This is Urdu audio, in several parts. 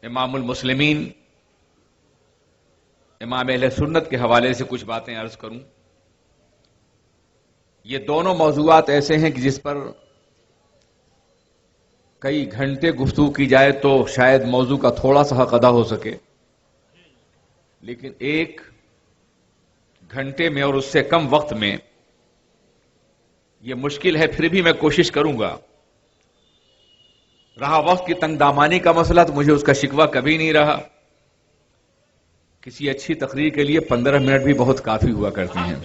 امام المسلمین امام اہل سنت کے حوالے سے کچھ باتیں عرض کروں. یہ دونوں موضوعات ایسے ہیں کہ جس پر کئی گھنٹے گفتگو کی جائے تو شاید موضوع کا تھوڑا سا حق ادا ہو سکے، لیکن ایک گھنٹے میں اور اس سے کم وقت میں یہ مشکل ہے. پھر بھی میں کوشش کروں گا. رہا وقت کی تنگ دامانی کا مسئلہ تو مجھے اس کا شکوہ کبھی نہیں رہا. کسی اچھی تقریر کے لیے 15 منٹ بھی بہت کافی ہوا کرتے ہیں.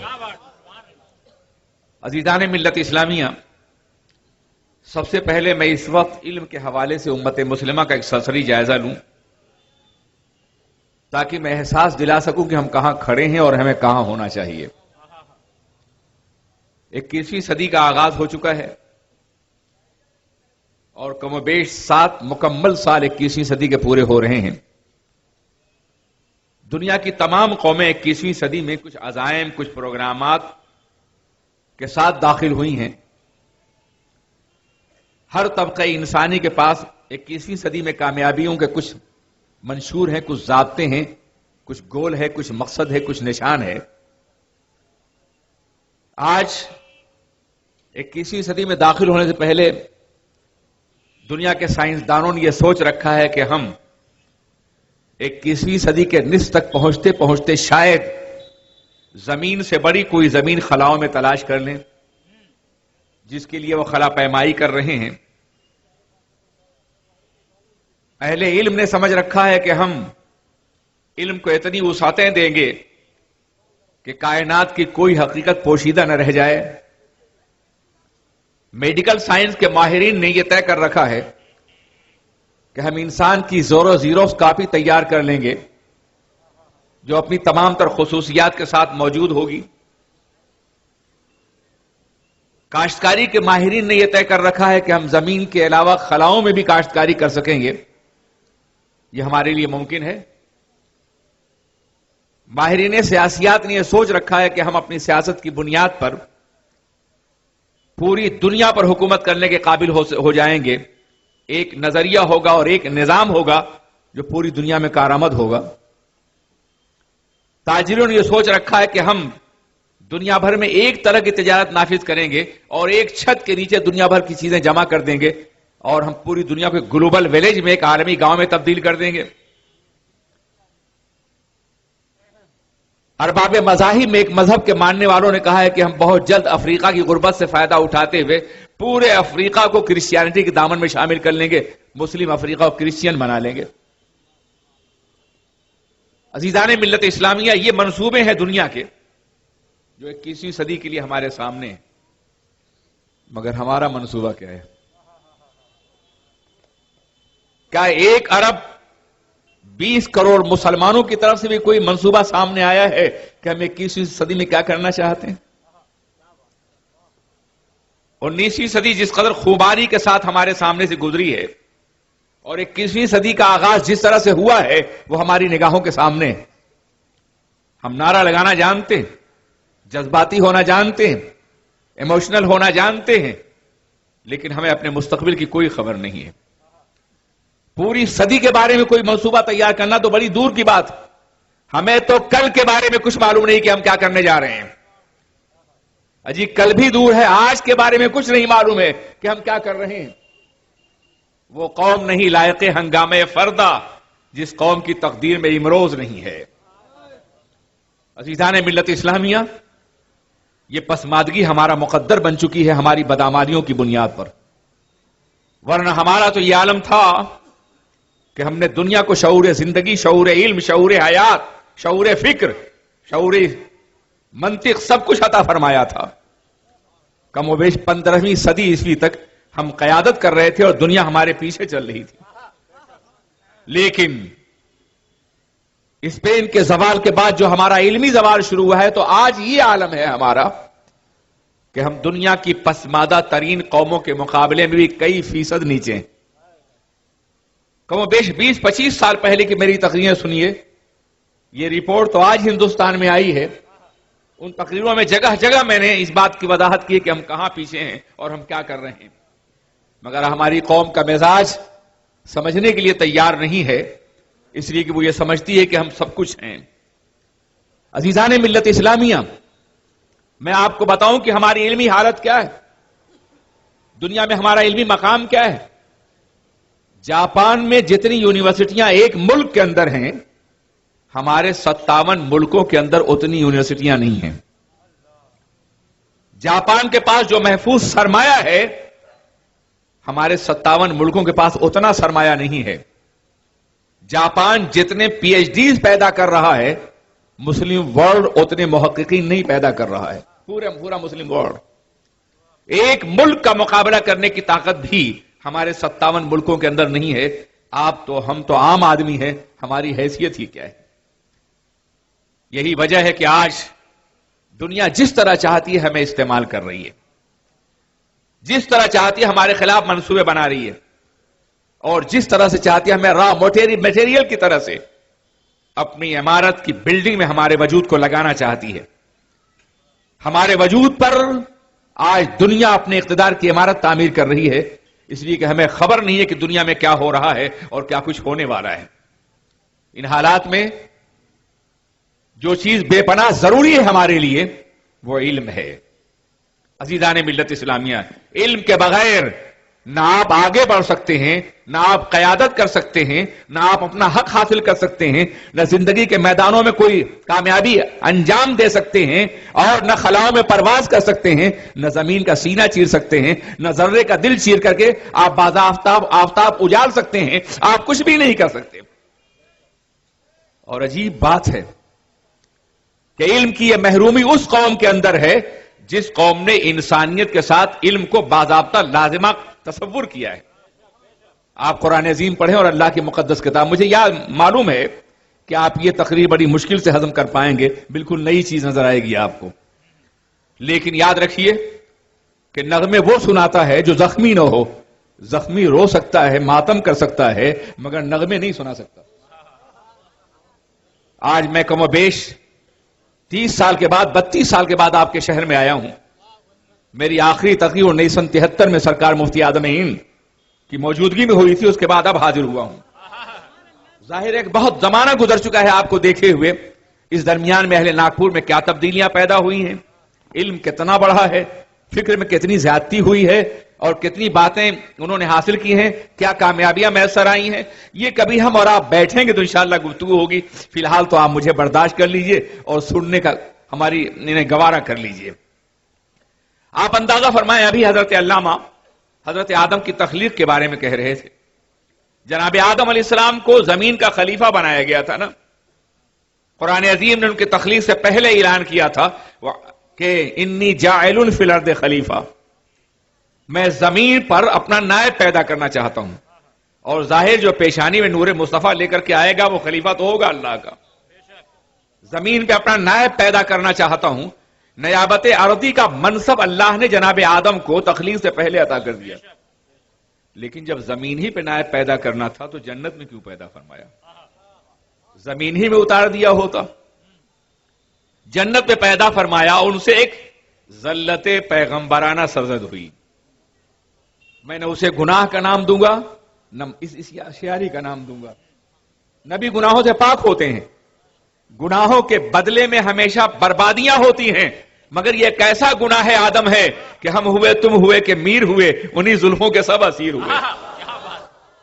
عزیزان ملت اسلامیہ، سب سے پہلے میں اس وقت علم کے حوالے سے امت مسلمہ کا ایک سرسری جائزہ لوں تاکہ میں احساس دلا سکوں کہ ہم کہاں کھڑے ہیں اور ہمیں کہاں ہونا چاہیے. 21ویں صدی کا آغاز ہو چکا ہے اور کم و بیش 7 مکمل سال 21ویں صدی کے پورے ہو رہے ہیں. دنیا کی تمام قومیں 21ویں صدی میں کچھ عزائم، کچھ پروگرامات کے ساتھ داخل ہوئی ہیں. ہر طبقہ انسانی کے پاس 21ویں صدی میں کامیابیوں کے کچھ منشور ہیں، کچھ ضابطے ہیں، کچھ گول ہے، کچھ مقصد ہے، کچھ نشان ہے. آج 21ویں صدی میں داخل ہونے سے پہلے دنیا کے سائنسدانوں نے یہ سوچ رکھا ہے کہ ہم 21ویں صدی کے نصف تک پہنچتے پہنچتے شاید زمین سے بڑی کوئی زمین خلاؤں میں تلاش کر لیں، جس کے لیے وہ خلا پیمائی کر رہے ہیں. اہل علم نے سمجھ رکھا ہے کہ ہم علم کو اتنی وسعتیں دیں گے کہ کائنات کی کوئی حقیقت پوشیدہ نہ رہ جائے. میڈیکل سائنس کے ماہرین نے یہ طے کر رکھا ہے کہ ہم انسان کی زیروس کاپی تیار کر لیں گے جو اپنی تمام تر خصوصیات کے ساتھ موجود ہوگی. کاشتکاری کے ماہرین نے یہ طے کر رکھا ہے کہ ہم زمین کے علاوہ خلاؤں میں بھی کاشتکاری کر سکیں گے. یہ ہمارے لیے ممکن ہے. ماہرین سیاسیات نے یہ سوچ رکھا ہے کہ ہم اپنی سیاست کی بنیاد پر پوری دنیا پر حکومت کرنے کے قابل ہو جائیں گے. ایک نظریہ ہوگا اور ایک نظام ہوگا جو پوری دنیا میں کارآمد ہوگا. تاجروں نے یہ سوچ رکھا ہے کہ ہم دنیا بھر میں ایک طرح کی تجارت نافذ کریں گے اور ایک چھت کے نیچے دنیا بھر کی چیزیں جمع کر دیں گے اور ہم پوری دنیا کو گلوبل ویلیج میں، ایک عالمی گاؤں میں تبدیل کر دیں گے. ارباب مذاہب میں ایک مذہب کے ماننے والوں نے کہا ہے کہ ہم بہت جلد افریقہ کی غربت سے فائدہ اٹھاتے ہوئے پورے افریقہ کو کرسچینٹی کے دامن میں شامل کر لیں گے، مسلم افریقہ کو کرسچین بنا لیں گے. عزیزان ملت اسلامیہ، یہ منصوبے ہیں دنیا کے جو 21ویں صدی کے لیے ہمارے سامنے ہیں. مگر ہمارا منصوبہ کیا ہے؟ کیا 1 ارب 20 کروڑ مسلمانوں کی طرف سے بھی کوئی منصوبہ سامنے آیا ہے کہ ہم 21ویں صدی میں کیا کرنا چاہتے ہیں؟ 19ویں صدی جس قدر خوباری کے ساتھ ہمارے سامنے سے گزری ہے اور 21ویں صدی کا آغاز جس طرح سے ہوا ہے وہ ہماری نگاہوں کے سامنے ہے. ہم نعرہ لگانا جانتے ہیں، جذباتی ہونا جانتے ہیں، ایموشنل ہونا جانتے ہیں، لیکن ہمیں اپنے مستقبل کی کوئی خبر نہیں ہے. پوری صدی کے بارے میں کوئی منصوبہ تیار کرنا تو بڑی دور کی بات. ہمیں تو کل کے بارے میں کچھ معلوم نہیں کہ ہم کیا کرنے جا رہے ہیں. اجی کل بھی دور ہے، آج کے بارے میں کچھ نہیں معلوم ہے کہ ہم کیا کر رہے ہیں. وہ قوم نہیں لائق ہنگامے فردا جس قوم کی تقدیر میں امروز نہیں ہے. عزیزان ملت اسلامیہ، یہ پسماندگی ہمارا مقدر بن چکی ہے ہماری بدعمالیوں کی بنیاد پر. ورنہ ہمارا تو یہ عالم تھا کہ ہم نے دنیا کو شعور زندگی، شعور علم، شعور حیات، شعور فکر، شعور منطق سب کچھ عطا فرمایا تھا. کم و بیش 15ویں صدی عیسوی تک ہم قیادت کر رہے تھے اور دنیا ہمارے پیچھے چل رہی تھی. لیکن اسپین کے زوال کے بعد جو ہمارا علمی زوال شروع ہوا ہے تو آج یہ عالم ہے ہمارا کہ ہم دنیا کی پسماندہ ترین قوموں کے مقابلے میں بھی کئی فیصد نیچے ہیں. کم و بیش 20-25 سال پہلے کی میری تقریریں سنیے. یہ رپورٹ تو آج ہندوستان میں آئی ہے. ان تقریروں میں جگہ جگہ میں نے اس بات کی وضاحت کی کہ ہم کہاں پیچھے ہیں اور ہم کیا کر رہے ہیں. مگر ہماری قوم کا مزاج سمجھنے کے لیے تیار نہیں ہے اس لیے کہ وہ یہ سمجھتی ہے کہ ہم سب کچھ ہیں۔ عزیزان ملت اسلامیہ، میں آپ کو بتاؤں کہ ہماری علمی حالت کیا ہے، دنیا میں ہمارا علمی مقام کیا ہے۔ جاپان میں جتنی یونیورسٹیاں ایک ملک کے اندر ہیں، ہمارے 57 ملکوں کے اندر اتنی یونیورسٹیاں نہیں ہیں۔ جاپان کے پاس جو محفوظ سرمایہ ہے، ہمارے 57 ملکوں کے پاس اتنا سرمایہ نہیں ہے۔ جاپان جتنے پی ایچ ڈیز پیدا کر رہا ہے، مسلم ورلڈ اتنے محققین نہیں پیدا کر رہا ہے، پورا مسلم ورلڈ۔ ایک ملک کا مقابلہ کرنے کی طاقت بھی ہمارے 57 ملکوں کے اندر نہیں ہے۔ ہم تو عام آدمی ہیں، ہماری حیثیت ہی کیا ہے۔ یہی وجہ ہے کہ آج دنیا جس طرح چاہتی ہے ہمیں استعمال کر رہی ہے، جس طرح چاہتی ہے ہمارے خلاف منصوبے بنا رہی ہے، اور جس طرح سے چاہتی ہے ہمیں را میٹیریل کی طرح سے اپنی عمارت کی بلڈنگ میں ہمارے وجود کو لگانا چاہتی ہے۔ ہمارے وجود پر آج دنیا اپنے اقتدار کی عمارت تعمیر کر رہی ہے، اس لیے کہ ہمیں خبر نہیں ہے کہ دنیا میں کیا ہو رہا ہے اور کیا کچھ ہونے والا ہے۔ ان حالات میں جو چیز بے پناہ ضروری ہے ہمارے لیے وہ علم ہے۔ عزیزان ملت اسلامیہ، علم کے بغیر نہ آپ آگے بڑھ سکتے ہیں، نہ آپ قیادت کر سکتے ہیں، نہ آپ اپنا حق حاصل کر سکتے ہیں، نہ زندگی کے میدانوں میں کوئی کامیابی انجام دے سکتے ہیں، اور نہ خلاؤں میں پرواز کر سکتے ہیں، نہ زمین کا سینہ چیر سکتے ہیں، نہ ذرے کا دل چیر کر کے آپ آفتاب اجال سکتے ہیں۔ آپ کچھ بھی نہیں کر سکتے۔ اور عجیب بات ہے کہ علم کی یہ محرومی اس قوم کے اندر ہے جس قوم نے انسانیت کے ساتھ علم کو باضابطہ لازمہ تصور کیا ہے۔ آپ قرآن عظیم پڑھیں اور اللہ کی مقدس کتاب، مجھے معلوم ہے کہ آپ یہ تقریر بڑی مشکل سے ہضم کر پائیں گے، بالکل نئی چیز نظر آئے گی آپ کو، لیکن یاد رکھیے کہ نغمے وہ سناتا ہے جو زخمی نہ ہو۔ زخمی رو سکتا ہے، ماتم کر سکتا ہے، مگر نغمے نہیں سنا سکتا۔ آج میں کم و بیش 30 سال کے بعد 32 سال کے بعد آپ کے شہر میں آیا ہوں۔ میری آخری تقریر 1973 میں سرکار مفتی اعظم ہند کی موجودگی میں ہوئی تھی، اس کے بعد اب حاضر ہوا ہوں۔ ظاہر ہے کہ بہت زمانہ گزر چکا ہے آپ کو دیکھے ہوئے، اس درمیان میں اہل ناگپور میں کیا تبدیلیاں پیدا ہوئی ہیں، علم کتنا بڑھا ہے، فکر میں کتنی زیادتی ہوئی ہے، اور کتنی باتیں انہوں نے حاصل کی ہیں، کیا کامیابیاں میسر آئی ہیں، یہ کبھی ہم اور آپ بیٹھیں گے تو انشاءاللہ گفتگو ہوگی۔ فی الحال تو آپ مجھے برداشت کر لیجئے اور سننے کا ہماری انہیں گوارا کر لیجئے۔ آپ اندازہ فرمائیں، ابھی حضرت علامہ حضرت آدم کی تخلیق کے بارے میں کہہ رہے تھے۔ جناب آدم علیہ السلام کو زمین کا خلیفہ بنایا گیا تھا نا۔ قرآن عظیم نے ان کی تخلیق سے پہلے اعلان کیا تھا کہ انی جاعل فی الارض خلیفہ، میں زمین پر اپنا نائب پیدا کرنا چاہتا ہوں، اور ظاہر جو پیشانی میں نور مصطفیٰ لے کر کے آئے گا وہ خلیفہ تو ہوگا اللہ کا۔ زمین پہ اپنا نائب پیدا کرنا چاہتا ہوں۔ نیابت ارضی کا منصب اللہ نے جناب آدم کو تخلیق سے پہلے عطا کر دیا، لیکن جب زمین ہی پہ نائب پیدا کرنا تھا تو جنت میں کیوں پیدا فرمایا؟ زمین ہی میں اتار دیا ہوتا۔ جنت میں پیدا فرمایا، ان سے ایک ذلت پیغمبرانہ سرزد ہوئی۔ میں نہ اسے گناہ کا نام دوں گا، نہ اس شیاری کا نام دوں گا۔ نبی گناہوں سے پاک ہوتے ہیں، گناہوں کے بدلے میں ہمیشہ بربادیاں ہوتی ہیں، مگر یہ کیسا گناہ ہے آدم ہے کہ ہم ہوئے، تم ہوئے کہ میر ہوئے، انہی زلفوں کے سب اسیر ہوئے۔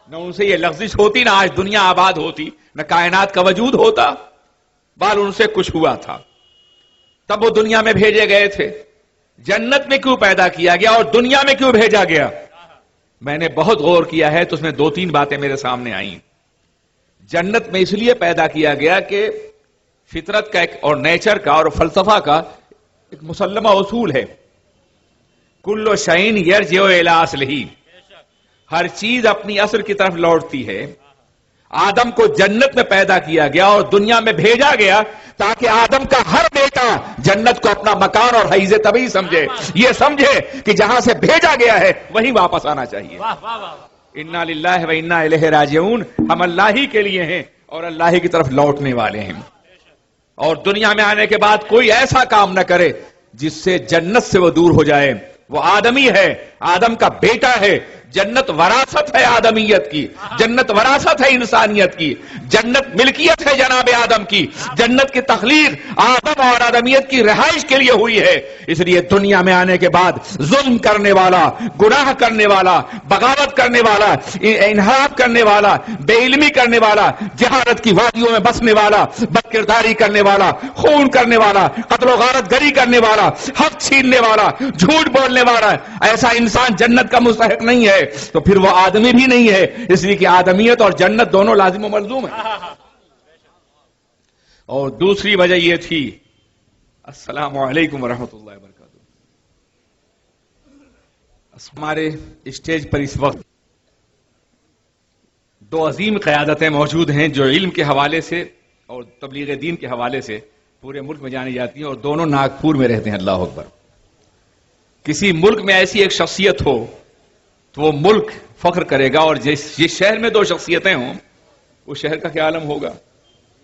نہ ان سے یہ لغزش ہوتی، نہ آج دنیا آباد ہوتی، نہ کائنات کا وجود ہوتا، بال ان سے کچھ ہوا تھا۔ تب وہ دنیا میں بھیجے گئے تھے۔ جنت میں کیوں پیدا کیا گیا اور دنیا میں کیوں بھیجا گیا؟ میں نے بہت غور کیا ہے تو اس میں 2-3 باتیں میرے سامنے آئیں۔ جنت میں اس لیے پیدا کیا گیا کہ فطرت کا ایک اور نیچر کا اور فلسفہ کا ایک مسلمہ اصول ہے، کل شیء یرجع الی اصلہ، ہر چیز اپنی اصل کی طرف لوٹتی ہے۔ آدم کو جنت میں پیدا کیا گیا اور دنیا میں بھیجا گیا تاکہ آدم کا ہر بیٹا جنت کو اپنا مکان اور حیز طبیعی سمجھے، یہ سمجھے کہ جہاں سے بھیجا گیا ہے وہیں واپس آنا چاہیے۔ انا للہ و انا الیہ راجعون، ہم اللہ ہی کے لیے ہیں اور اللہ ہی کی طرف لوٹنے والے ہیں۔ اور دنیا میں آنے کے بعد کوئی ایسا کام نہ کرے جس سے جنت سے وہ دور ہو جائے۔ وہ آدمی ہے، آدم کا بیٹا ہے، جنت وراثت ہے آدمیت کی، جنت وراثت ہے انسانیت کی، جنت ملکیت ہے جناب آدم کی، جنت کی تخلیق آدم اور آدمیت کی رہائش کے لیے ہوئی ہے۔ اس لیے دنیا میں آنے کے بعد ظلم کرنے والا، گناہ کرنے والا، بغاوت کرنے والا، انحراف کرنے والا، بے علمی کرنے والا، جہالت کی وادیوں میں بسنے والا، بد کرداری کرنے والا، خون کرنے والا، قتل و غارت گری کرنے والا، حق چھیننے والا، جھوٹ بولنے والا، ایسا انسان جنت کا مستحق نہیں ہے، تو پھر وہ آدمی بھی نہیں ہے، اس لیے کہ آدمیت اور جنت دونوں لازم و ملزوم ہیں۔ اور دوسری وجہ یہ تھی، السلام علیکم ورحمۃ اللہ وبرکاتہ، ہمارے اسٹیج پر اس وقت دو عظیم قیادتیں موجود ہیں جو علم کے حوالے سے اور تبلیغ دین کے حوالے سے پورے ملک میں جانی جاتی ہیں، اور دونوں ناگپور میں رہتے ہیں۔ اللہ اکبر۔ کسی ملک میں ایسی ایک شخصیت ہو تو وہ ملک فخر کرے گا، اور جس شہر میں دو شخصیتیں ہوں اس شہر کا کیا عالم ہوگا۔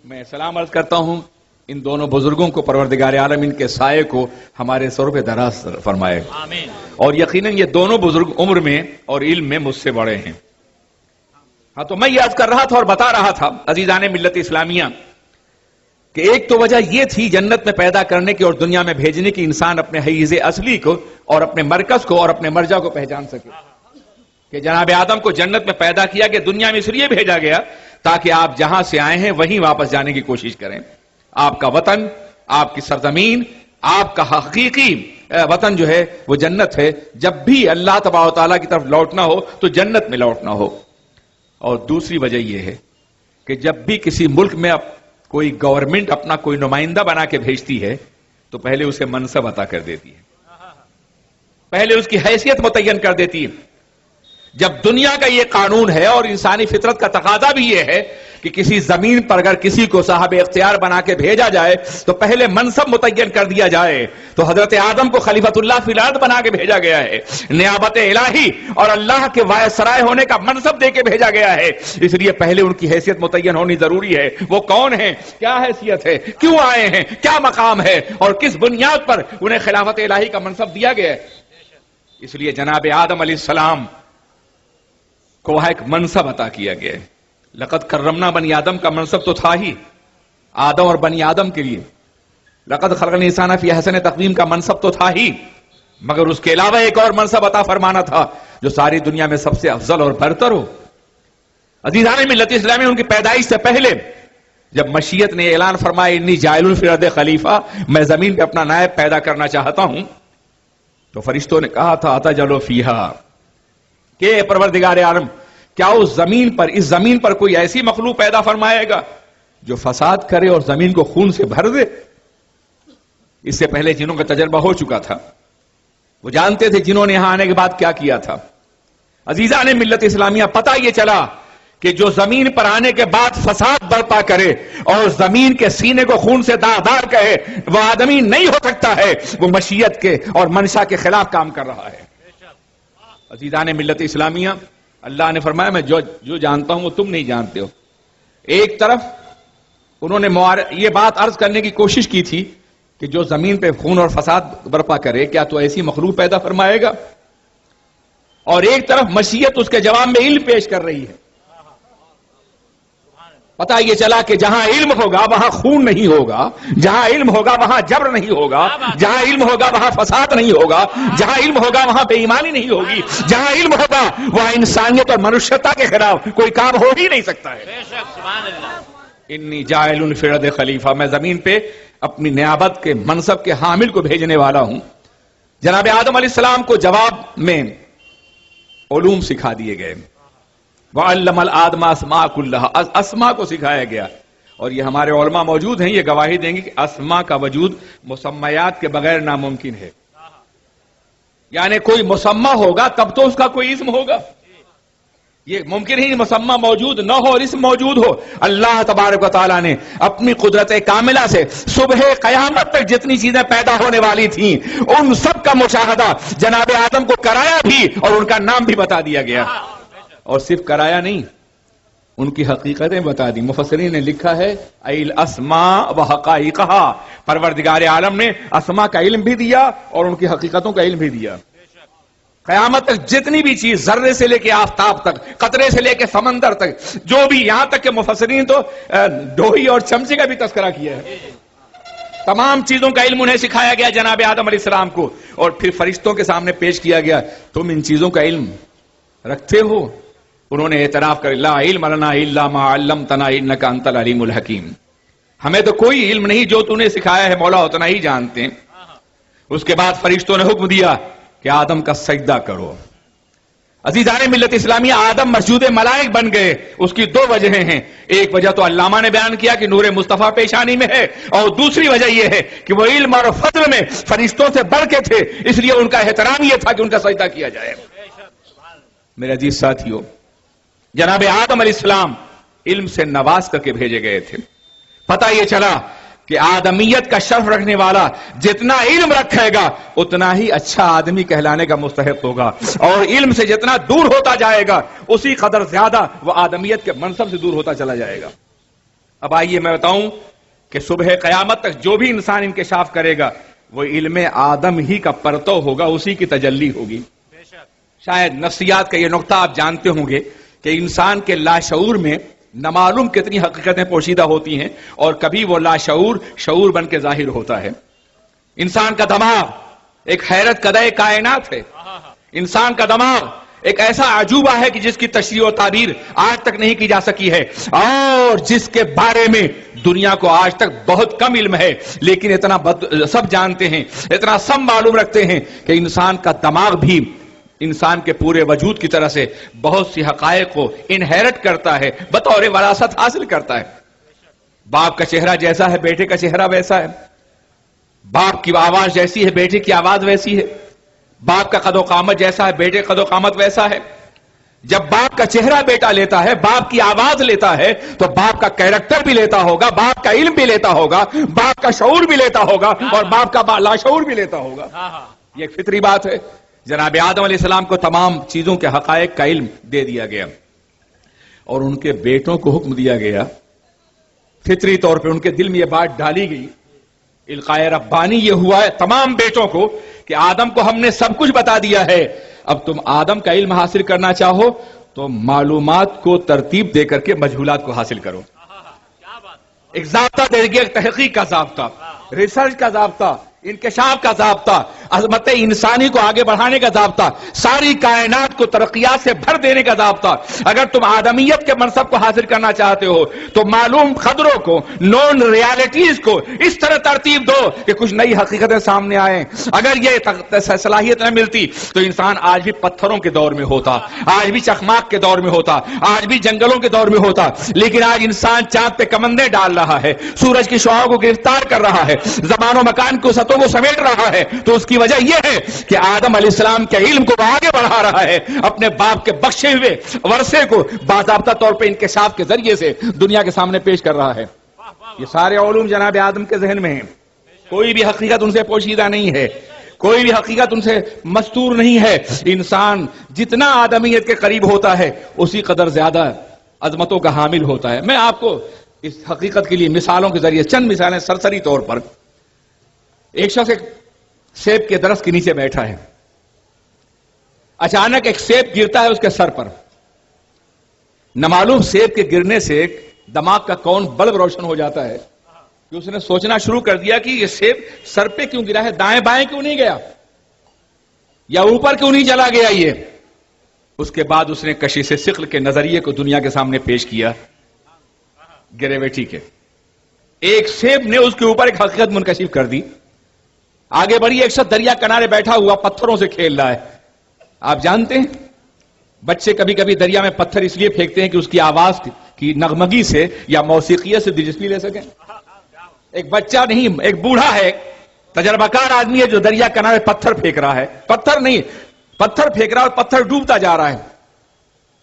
میں سلام عرض کرتا ہوں ان دونوں بزرگوں کو، پروردگار عالم ان کے سائے کو ہمارے سر پہ دراز فرمائے، آمین۔ اور یقیناً یہ دونوں بزرگ عمر میں اور علم میں مجھ سے بڑے ہیں۔ ہاں، تو میں یاد کر رہا تھا اور بتا رہا تھا عزیزان ملت اسلامیہ کہ ایک تو وجہ یہ تھی جنت میں پیدا کرنے کی اور دنیا میں بھیجنے کی، انسان اپنے حیز اصلی کو اور اپنے مرکز کو اور اپنے مرجع کو پہچان سکے، کہ جناب آدم کو جنت میں پیدا کیا کہ دنیا میں اس لیے بھیجا گیا تاکہ آپ جہاں سے آئے ہیں وہیں واپس جانے کی کوشش کریں۔ آپ کا وطن، آپ کی سرزمین، آپ کا حقیقی وطن جو ہے وہ جنت ہے۔ جب بھی اللہ تبارک و تعالیٰ کی طرف لوٹنا ہو تو جنت میں لوٹنا ہو۔ اور دوسری وجہ یہ ہے کہ جب بھی کسی ملک میں کوئی گورنمنٹ اپنا کوئی نمائندہ بنا کے بھیجتی ہے تو پہلے اسے منصب عطا کر دیتی ہے، پہلے اس کی حیثیت متعین کر دیتی ہے۔ جب دنیا کا یہ قانون ہے اور انسانی فطرت کا تقاضا بھی یہ ہے کہ کسی زمین پر اگر کسی کو صاحب اختیار بنا کے بھیجا جائے تو پہلے منصب متعین کر دیا جائے، تو حضرت آدم کو خلیفۃ اللہ فی الارض بنا کے بھیجا گیا ہے، نیابت الہی اور اللہ کے وائسرائے ہونے کا منصب دے کے بھیجا گیا ہے۔ اس لیے پہلے ان کی حیثیت متعین ہونی ضروری ہے۔ وہ کون ہیں، کیا حیثیت ہے، کیوں آئے ہیں، کیا مقام ہے، اور کس بنیاد پر انہیں خلافت الہی کا منصب دیا گیا ہے۔ اس لیے جناب آدم علیہ السلام کو ایک منصب عطا کیا گیا ہے۔ لقد کرمنا بنی آدم کا منصب تو تھا ہی آدم اور بنی آدم کے لیے، لقد خلقنا الانسان فی احسن تقویم کا منصب تو تھا ہی، مگر اس کے علاوہ ایک اور منصب عطا فرمانا تھا جو ساری دنیا میں سب سے افضل اور برتر ہو۔ عزیزان ملت اسلامی، ان کی پیدائش سے پہلے جب مشیت نے اعلان فرمایا انی جاعل فی الارض خلیفہ، میں زمین پہ اپنا نائب پیدا کرنا چاہتا ہوں، تو فرشتوں نے کہا تھا اتجعل فیہا، کہ پروردگار عالم کیا اس زمین پر کوئی ایسی مخلوق پیدا فرمائے گا جو فساد کرے اور زمین کو خون سے بھر دے؟ اس سے پہلے جنوں کا تجربہ ہو چکا تھا، وہ جانتے تھے جنہوں نے یہاں آنے کے بعد کیا کیا تھا۔ عزیزان ملت اسلامیہ، پتہ یہ چلا کہ جو زمین پر آنے کے بعد فساد برپا کرے اور زمین کے سینے کو خون سے داغدار کہے وہ آدمی نہیں ہو سکتا ہے، وہ مشیت کے اور منشا کے خلاف کام کر رہا ہے۔ عزیزان ملت اسلامیہ، اللہ نے فرمایا میں جو جانتا ہوں وہ تم نہیں جانتے ہو۔ ایک طرف انہوں نے یہ بات عرض کرنے کی کوشش کی تھی کہ جو زمین پہ خون اور فساد برپا کرے کیا تو ایسی مخلوق پیدا فرمائے گا، اور ایک طرف مشیت اس کے جواب میں علم پیش کر رہی ہے۔ پتہ یہ چلا کہ جہاں علم ہوگا وہاں خون نہیں ہوگا، جہاں علم ہوگا وہاں جبر نہیں ہوگا، جہاں علم ہوگا وہاں فساد نہیں ہوگا، جہاں علم ہوگا وہاں بے ایمانی نہیں ہوگی، جہاں علم ہوگا وہاں انسانیت اور منشیتا کے خلاف کوئی کام ہو ہی نہیں سکتا ہے۔ انی جاعل فی الارض خلیفہ، میں زمین پہ اپنی نیابت کے منصب کے حامل کو بھیجنے والا ہوں۔ جناب آدم علیہ السلام کو جواب میں علوم سکھا دیے گئے، وَعَلَّمَ الْآدَمَ أَسْمَاءَ كُلَّهَا، اسماء کو سکھایا گیا، اور یہ ہمارے علماء موجود ہیں، یہ گواہی دیں گے کہ اسماء کا وجود مسمیات کے بغیر ناممکن ہے۔ یعنی کوئی مسمى ہوگا تب تو اس کا کوئی اسم ہوگا، یہ ممکن ہی مسمى موجود نہ ہو اور اسم موجود ہو۔ اللہ تبارک و تعالیٰ نے اپنی قدرت کاملہ سے صبح قیامت تک جتنی چیزیں پیدا ہونے والی تھیں ان سب کا مشاہدہ جناب آدم کو کرایا بھی اور ان کا نام بھی بتا دیا گیا، اور صرف کرایا نہیں، ان کی حقیقتیں بتا دی۔ مفسرین نے لکھا ہے الاسماء و حقائقہا، پروردگار عالم نے اسماء کا علم بھی دیا اور ان کی حقیقتوں کا علم بھی دیا۔ قیامت تک جتنی بھی چیز، ذرے سے لے کے آفتاب تک، قطرے سے لے کے سمندر تک، جو بھی، یہاں تک کہ مفسرین تو ڈوئی اور چمچے کا بھی تذکرہ کیا ہے، تمام چیزوں کا علم انہیں سکھایا گیا جناب آدم علیہ السلام کو، اور پھر فرشتوں کے سامنے پیش کیا گیا، تم ان چیزوں کا علم رکھتے ہو؟ انہوں نے اعتراف کر، لا علم لنا الا ما علمتنا انک انت العلیم الحکیم، ہمیں تو کوئی علم نہیں، جو تو نے سکھایا ہے مولا اتنا ہی جانتے ہیں۔ اس کے بعد فرشتوں نے حکم دیا کہ آدم کا سجدہ کرو۔ عزیزان ملت اسلامیہ، آدم مسجود ملائک بن گئے، اس کی دو وجہیں ہیں، ایک وجہ تو علامہ نے بیان کیا کہ نور مصطفیٰ پیشانی میں ہے، اور دوسری وجہ یہ ہے کہ وہ علم اور فضل میں فرشتوں سے بڑھ کے تھے، اس لیے ان کا احترام یہ تھا کہ ان کا سجدہ کیا جائے۔ میرے عزیز ساتھیو، جناب آدم علیہ السلام علم سے نواز کر کے بھیجے گئے تھے۔ پتہ یہ چلا کہ آدمیت کا شرف رکھنے والا جتنا علم رکھے گا اتنا ہی اچھا آدمی کہلانے کا مستحق ہوگا، اور علم سے جتنا دور ہوتا جائے گا اسی قدر زیادہ وہ آدمیت کے منصب سے دور ہوتا چلا جائے گا۔ اب آئیے میں بتاؤں کہ صبح قیامت تک جو بھی انسان انکشاف کرے گا وہ علم آدم ہی کا پرتو ہوگا، اسی کی تجلی ہوگی۔ شاید نفسیات کا یہ نقطہ آپ جانتے ہوں گے کہ انسان کے لاشعور میں نامعلوم کتنی حقیقتیں پوشیدہ ہوتی ہیں، اور کبھی وہ لاشعور شعور بن کے ظاہر ہوتا ہے۔ انسان کا دماغ ایک حیرت کدہ کائنات ہے، انسان کا دماغ ایک ایسا عجوبہ ہے کہ جس کی تشریح و تعبیر آج تک نہیں کی جا سکی ہے، اور جس کے بارے میں دنیا کو آج تک بہت کم علم ہے، لیکن اتنا سب جانتے ہیں، اتنا سب معلوم رکھتے ہیں کہ انسان کا دماغ بھی انسان کے پورے وجود کی طرح سے بہت سی حقائق کو انہیرٹ کرتا ہے، بطور وراثت حاصل کرتا ہے۔ باپ کا چہرہ جیسا ہے بیٹے کا چہرہ ویسا ہے، باپ کی آواز جیسی ہے بیٹے کی آواز ویسی ہے، باپ کا قد و قامت جیسا ہے بیٹے کا قد و قامت ویسا ہے۔ جب باپ کا چہرہ بیٹا لیتا ہے، باپ کی آواز لیتا ہے، تو باپ کا کیریکٹر بھی لیتا ہوگا، باپ کا علم بھی لیتا ہوگا، باپ کا شعور بھی لیتا ہوگا، اور باپ کا لاشعور بھی لیتا ہوگا۔ یہ ایک فطری بات ہے۔ جناب آدم علیہ السلام کو تمام چیزوں کے حقائق کا علم دے دیا گیا، اور ان کے بیٹوں کو حکم دیا گیا، فطری طور پہ ان کے دل میں یہ بات ڈالی گئی، القاء ربانی یہ ہوا ہے تمام بیٹوں کو کہ آدم کو ہم نے سب کچھ بتا دیا ہے، اب تم آدم کا علم حاصل کرنا چاہو تو معلومات کو ترتیب دے کر کے مجہولات کو حاصل کرو۔ ایک ضابطہ دے گیا، ایک تحقیق کا ضابطہ، ریسرچ کا ضابطہ، انکشاف کا ضابطہ، عظمت انسانی کو آگے بڑھانے کا ضابطہ، ساری کائنات کو ترقیات سے بھر دینے کا ضابطہ۔ اگر تم آدمیت کے منصب کو حاصل کرنا چاہتے ہو تو معلوم قدروں کو، نون ریالٹیز کو اس طرح ترتیب دو کہ کچھ نئی حقیقتیں سامنے آئیں۔ اگر یہ صلاحیت نہ ملتی تو انسان آج بھی پتھروں کے دور میں ہوتا، آج بھی چخماق کے دور میں ہوتا، آج بھی جنگلوں کے دور میں ہوتا، لیکن آج انسان چاند پہ کمندیں ڈال رہا ہے، سورج کی شعاعوں کو گرفتار کر رہا ہے، زمان و مکان کو سطحوں کو سمیٹ رہا ہے، تو اس کی وجہ یہ ہے کہ آدم علیہ السلام کے علم کو آگے بڑھا رہا ہے، اپنے باپ کے بخشے ہوئے ورثے کو باضابطہ طور پہ انکشاف کے ذریعے سے دنیا کے سامنے پیش کر رہا ہے۔ یہ سارے علوم جناب آدم کے ذہن میں ہیں، کوئی بھی حقیقت ان سے پوشیدہ نہیں ہے، کوئی بھی حقیقت ان سے مستور نہیں ہے۔ انسان جتنا آدمیت کے قریب ہوتا ہے اسی قدر زیادہ عظمتوں کا حامل ہوتا ہے۔ میں آپ کو اس حقیقت کے لیے مثالوں کے ذریعے چند مثالیں سرسری طور پر، ایک شخص ایک سیب کے درخت کے نیچے بیٹھا ہے، اچانک ایک سیب گرتا ہے اس کے سر پر، نامعلوم سیب کے گرنے سے دماغ کا کون بلب روشن ہو جاتا ہے کہ اس نے سوچنا شروع کر دیا کہ یہ سیب سر پہ کیوں گرا ہے، دائیں بائیں کیوں نہیں گیا، یا اوپر کیوں نہیں چلا گیا۔ یہ اس کے بعد اس نے کشش ثقل کے نظریے کو دنیا کے سامنے پیش کیا، گریویٹی کے۔ ایک سیب نے اس کے اوپر ایک حقیقت منکشف کر دی۔ آگے بڑھی، ایک شخص دریا کنارے بیٹھا ہوا پتھروں سے کھیل رہا ہے۔ آپ جانتے ہیں بچے کبھی کبھی دریا میں پتھر اس لیے پھینکتے ہیں کہ اس کی آواز کی نغمگی سے یا موسیقیت سے دلچسپی لے سکیں۔ ایک بچہ نہیں، ایک بوڑھا ہے، تجربہ کار آدمی ہے جو دریا کنارے پتھر پھینک رہا ہے، پتھر نہیں، پتھر پھینک رہا ہے اور پتھر ڈوبتا جا رہا ہے۔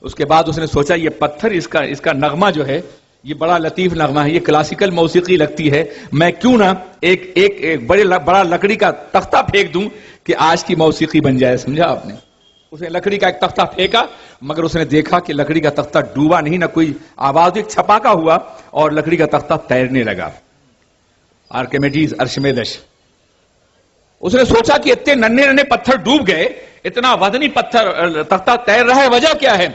اس کے بعد اس نے سوچا یہ پتھر، اس کا نغمہ جو ہے یہ بڑا لطیف نغمہ ہے، یہ کلاسیکل موسیقی لگتی ہے، میں کیوں نہ ایک بڑا لکڑی کا تختہ پھینک دوں کہ آج کی موسیقی بن جائے۔ سمجھا آپ نے؟ اس نے لکڑی کا ایک تختہ پھینکا، مگر اس نے دیکھا کہ لکڑی کا تختہ ڈوبا نہیں، نہ کوئی آواز، ایک چھپاکا ہوا اور لکڑی کا تختہ تیرنے لگا۔ آرکیمیڈیز، ارشمیدس، اس نے سوچا کہ اتنے ننھے ننھے پتھر ڈوب گئے، اتنا وزنی پتھر تختہ تیر رہا ہے، وجہ کیا ہے؟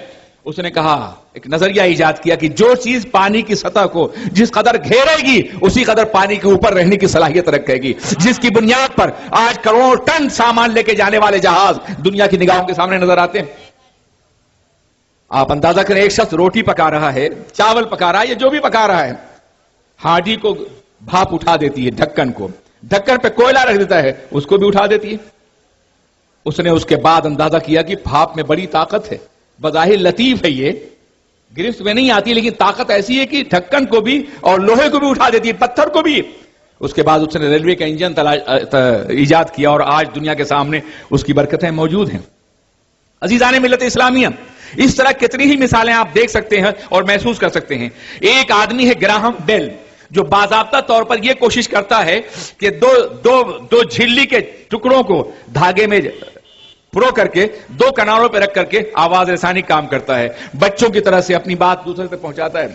اس نے کہا، ایک نظریہ ایجاد کیا کہ جو چیز پانی کی سطح کو جس قدر گھیرے گی اسی قدر پانی کے اوپر رہنے کی صلاحیت رکھے گی، جس کی بنیاد پر آج کروڑوں ٹن سامان لے کے جانے والے جہاز دنیا کی نگاہوں کے سامنے نظر آتے ہیں۔ آپ اندازہ کریں، ایک شخص روٹی پکا رہا ہے، چاول پکا رہا ہے یا جو بھی پکا رہا ہے، ہانڈی کو بھاپ اٹھا دیتی ہے، ڈھکن پہ کوئلہ رکھ دیتا ہے، اس کو بھی اٹھا دیتی ہے۔ اس نے اس کے بعد اندازہ کیا کہ بھاپ میں بڑی طاقت ہے، بظاہر لطیف ہے، یہ گرفت میں نہیں آتی، لیکن طاقت ایسی ہے کہ ڈھکن کو بھی اور لوہے کو بھی اٹھا دیتی ہے، پتھر کو بھی۔ اس کے بعد اس نے ریلوے کا انجن ایجاد کیا اور آج دنیا کے سامنے اس کی برکتیں موجود ہیں۔ عزیزان ملت اسلامیہ، اس طرح کتنی ہی مثالیں آپ دیکھ سکتے ہیں اور محسوس کر سکتے ہیں۔ ایک آدمی ہے گراہم بیل، جو باضابطہ طور پر یہ کوشش کرتا ہے کہ دو جھلی کے ٹکڑوں کو دھاگے میں پرو کر کے دو کناروں پہ رکھ کر کے آواز رسانی کام کرتا ہے، بچوں کی طرح سے اپنی بات دوسرے تک پہنچاتا ہے۔